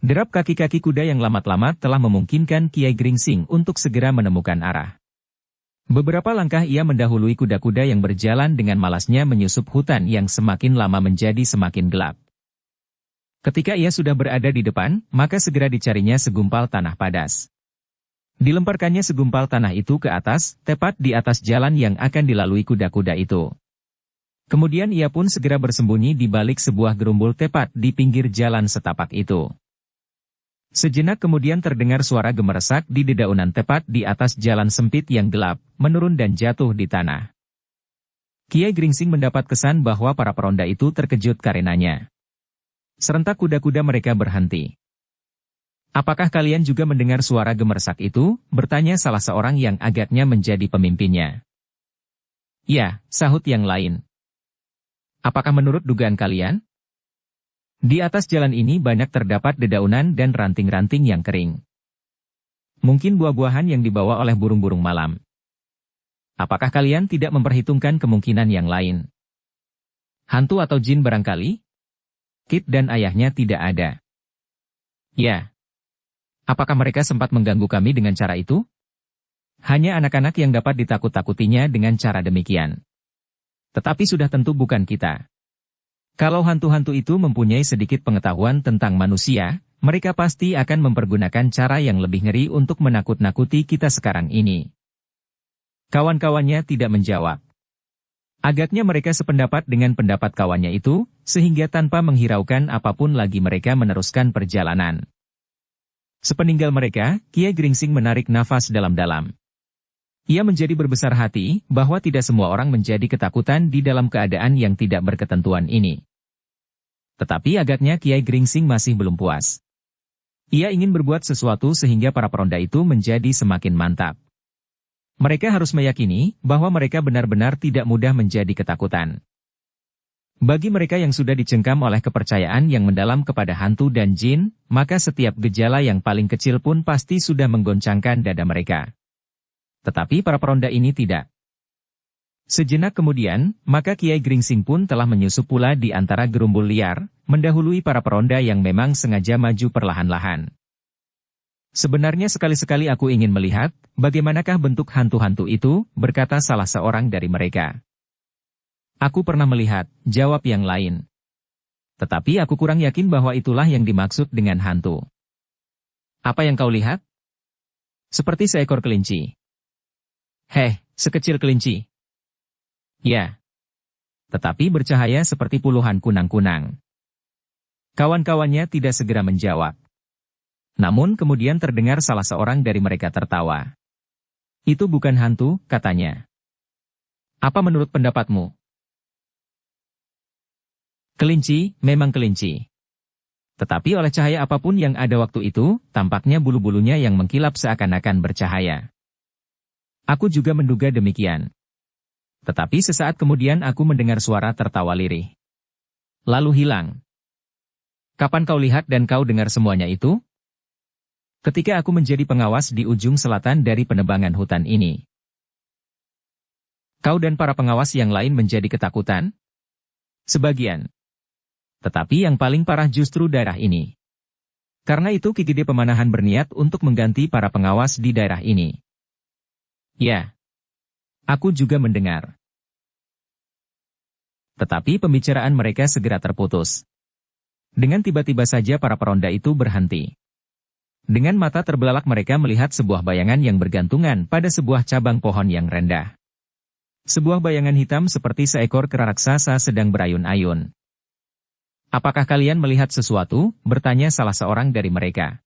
Derap kaki-kaki kuda yang lamat-lamat telah memungkinkan Kiai Gringsing untuk segera menemukan arah. Beberapa langkah ia mendahului kuda-kuda yang berjalan dengan malasnya menyusup hutan yang semakin lama menjadi semakin gelap. Ketika ia sudah berada di depan, maka segera dicarinya segumpal tanah padas. Dilemparkannya segumpal tanah itu ke atas, tepat di atas jalan yang akan dilalui kuda-kuda itu. Kemudian ia pun segera bersembunyi di balik sebuah gerumbul tepat di pinggir jalan setapak itu. Sejenak kemudian terdengar suara gemeresak di dedaunan tepat di atas jalan sempit yang gelap, menurun dan jatuh di tanah. Kiai Gringsing mendapat kesan bahwa para peronda itu terkejut karenanya. Serentak kuda-kuda mereka berhenti. "Apakah kalian juga mendengar suara gemeresak itu?" bertanya salah seorang yang agaknya menjadi pemimpinnya. "Ya," sahut yang lain. "Apakah menurut dugaan kalian? Di atas jalan ini banyak terdapat dedaunan dan ranting-ranting yang kering. Mungkin buah-buahan yang dibawa oleh burung-burung malam. Apakah kalian tidak memperhitungkan kemungkinan yang lain? Hantu atau jin barangkali? Kit dan ayahnya tidak ada." "Ya. Apakah mereka sempat mengganggu kami dengan cara itu?" "Hanya anak-anak yang dapat ditakut-takutinya dengan cara demikian. Tetapi sudah tentu bukan kita. Kalau hantu-hantu itu mempunyai sedikit pengetahuan tentang manusia, mereka pasti akan mempergunakan cara yang lebih ngeri untuk menakut-nakuti kita sekarang ini." Kawan-kawannya tidak menjawab. Agaknya mereka sependapat dengan pendapat kawannya itu, sehingga tanpa menghiraukan apapun lagi mereka meneruskan perjalanan. Sepeninggal mereka, Kiai Gringsing menarik nafas dalam-dalam. Ia menjadi berbesar hati bahwa tidak semua orang menjadi ketakutan di dalam keadaan yang tidak berketentuan ini. Tetapi agaknya Kiai Gringsing masih belum puas. Ia ingin berbuat sesuatu sehingga para peronda itu menjadi semakin mantap. Mereka harus meyakini bahwa mereka benar-benar tidak mudah menjadi ketakutan. Bagi mereka yang sudah dicengkam oleh kepercayaan yang mendalam kepada hantu dan jin, maka setiap gejala yang paling kecil pun pasti sudah menggoncangkan dada mereka. Tetapi para peronda ini tidak. Sejenak kemudian, maka Kiai Gringsing pun telah menyusup pula di antara gerumbul liar, mendahului para peronda yang memang sengaja maju perlahan-lahan. "Sebenarnya sekali-sekali aku ingin melihat, bagaimanakah bentuk hantu-hantu itu," berkata salah seorang dari mereka. "Aku pernah melihat," jawab yang lain. "Tetapi aku kurang yakin bahwa itulah yang dimaksud dengan hantu." "Apa yang kau lihat?" "Seperti seekor kelinci." "Heh, sekecil kelinci?" "Ya. Tetapi bercahaya seperti puluhan kunang-kunang." Kawan-kawannya tidak segera menjawab. Namun kemudian terdengar salah seorang dari mereka tertawa. "Itu bukan hantu," katanya. "Apa menurut pendapatmu?" "Kelinci, memang kelinci. Tetapi oleh cahaya apapun yang ada waktu itu, tampaknya bulu-bulunya yang mengkilap seakan-akan bercahaya." "Aku juga menduga demikian. Tetapi sesaat kemudian aku mendengar suara tertawa lirih. Lalu hilang." "Kapan kau lihat dan kau dengar semuanya itu?" "Ketika aku menjadi pengawas di ujung selatan dari penebangan hutan ini." "Kau dan para pengawas yang lain menjadi ketakutan?" "Sebagian. Tetapi yang paling parah justru daerah ini. Karena itu Ki Gede Pemanahan berniat untuk mengganti para pengawas di daerah ini." "Ya. Aku juga mendengar." Tetapi pembicaraan mereka segera terputus. Dengan tiba-tiba saja para peronda itu berhenti. Dengan mata terbelalak mereka melihat sebuah bayangan yang bergantungan pada sebuah cabang pohon yang rendah. Sebuah bayangan hitam seperti seekor kera raksasa sedang berayun-ayun. "Apakah kalian melihat sesuatu?" bertanya salah seorang dari mereka.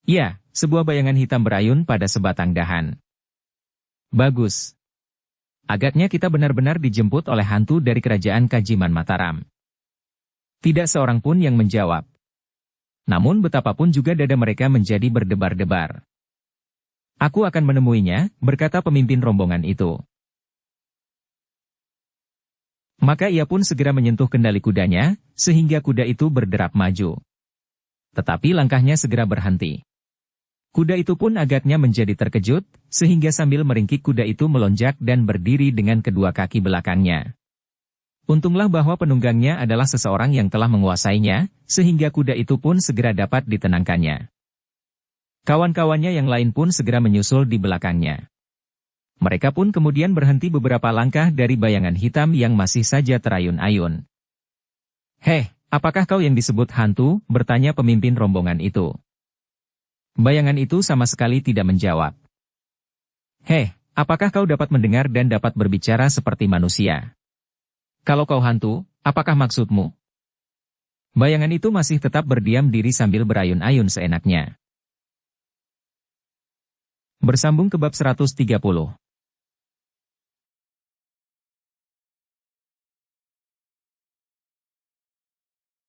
"Ya, sebuah bayangan hitam berayun pada sebatang dahan." "Bagus. Agaknya kita benar-benar dijemput oleh hantu dari kerajaan Kajiman Mataram." Tidak seorang pun yang menjawab. Namun betapapun juga dada mereka menjadi berdebar-debar. "Aku akan menemuinya," berkata pemimpin rombongan itu. Maka ia pun segera menyentuh kendali kudanya, sehingga kuda itu berderap maju. Tetapi langkahnya segera berhenti. Kuda itu pun agaknya menjadi terkejut, sehingga sambil meringkik kuda itu melonjak dan berdiri dengan kedua kaki belakangnya. Untunglah bahwa penunggangnya adalah seseorang yang telah menguasainya, sehingga kuda itu pun segera dapat ditenangkannya. Kawan-kawannya yang lain pun segera menyusul di belakangnya. Mereka pun kemudian berhenti beberapa langkah dari bayangan hitam yang masih saja terayun-ayun. "Heh, apakah kau yang disebut hantu?" bertanya pemimpin rombongan itu. Bayangan itu sama sekali tidak menjawab. "Heh, apakah kau dapat mendengar dan dapat berbicara seperti manusia? Kalau kau hantu, apakah maksudmu?" Bayangan itu masih tetap berdiam diri sambil berayun-ayun seenaknya. Bersambung ke bab 130.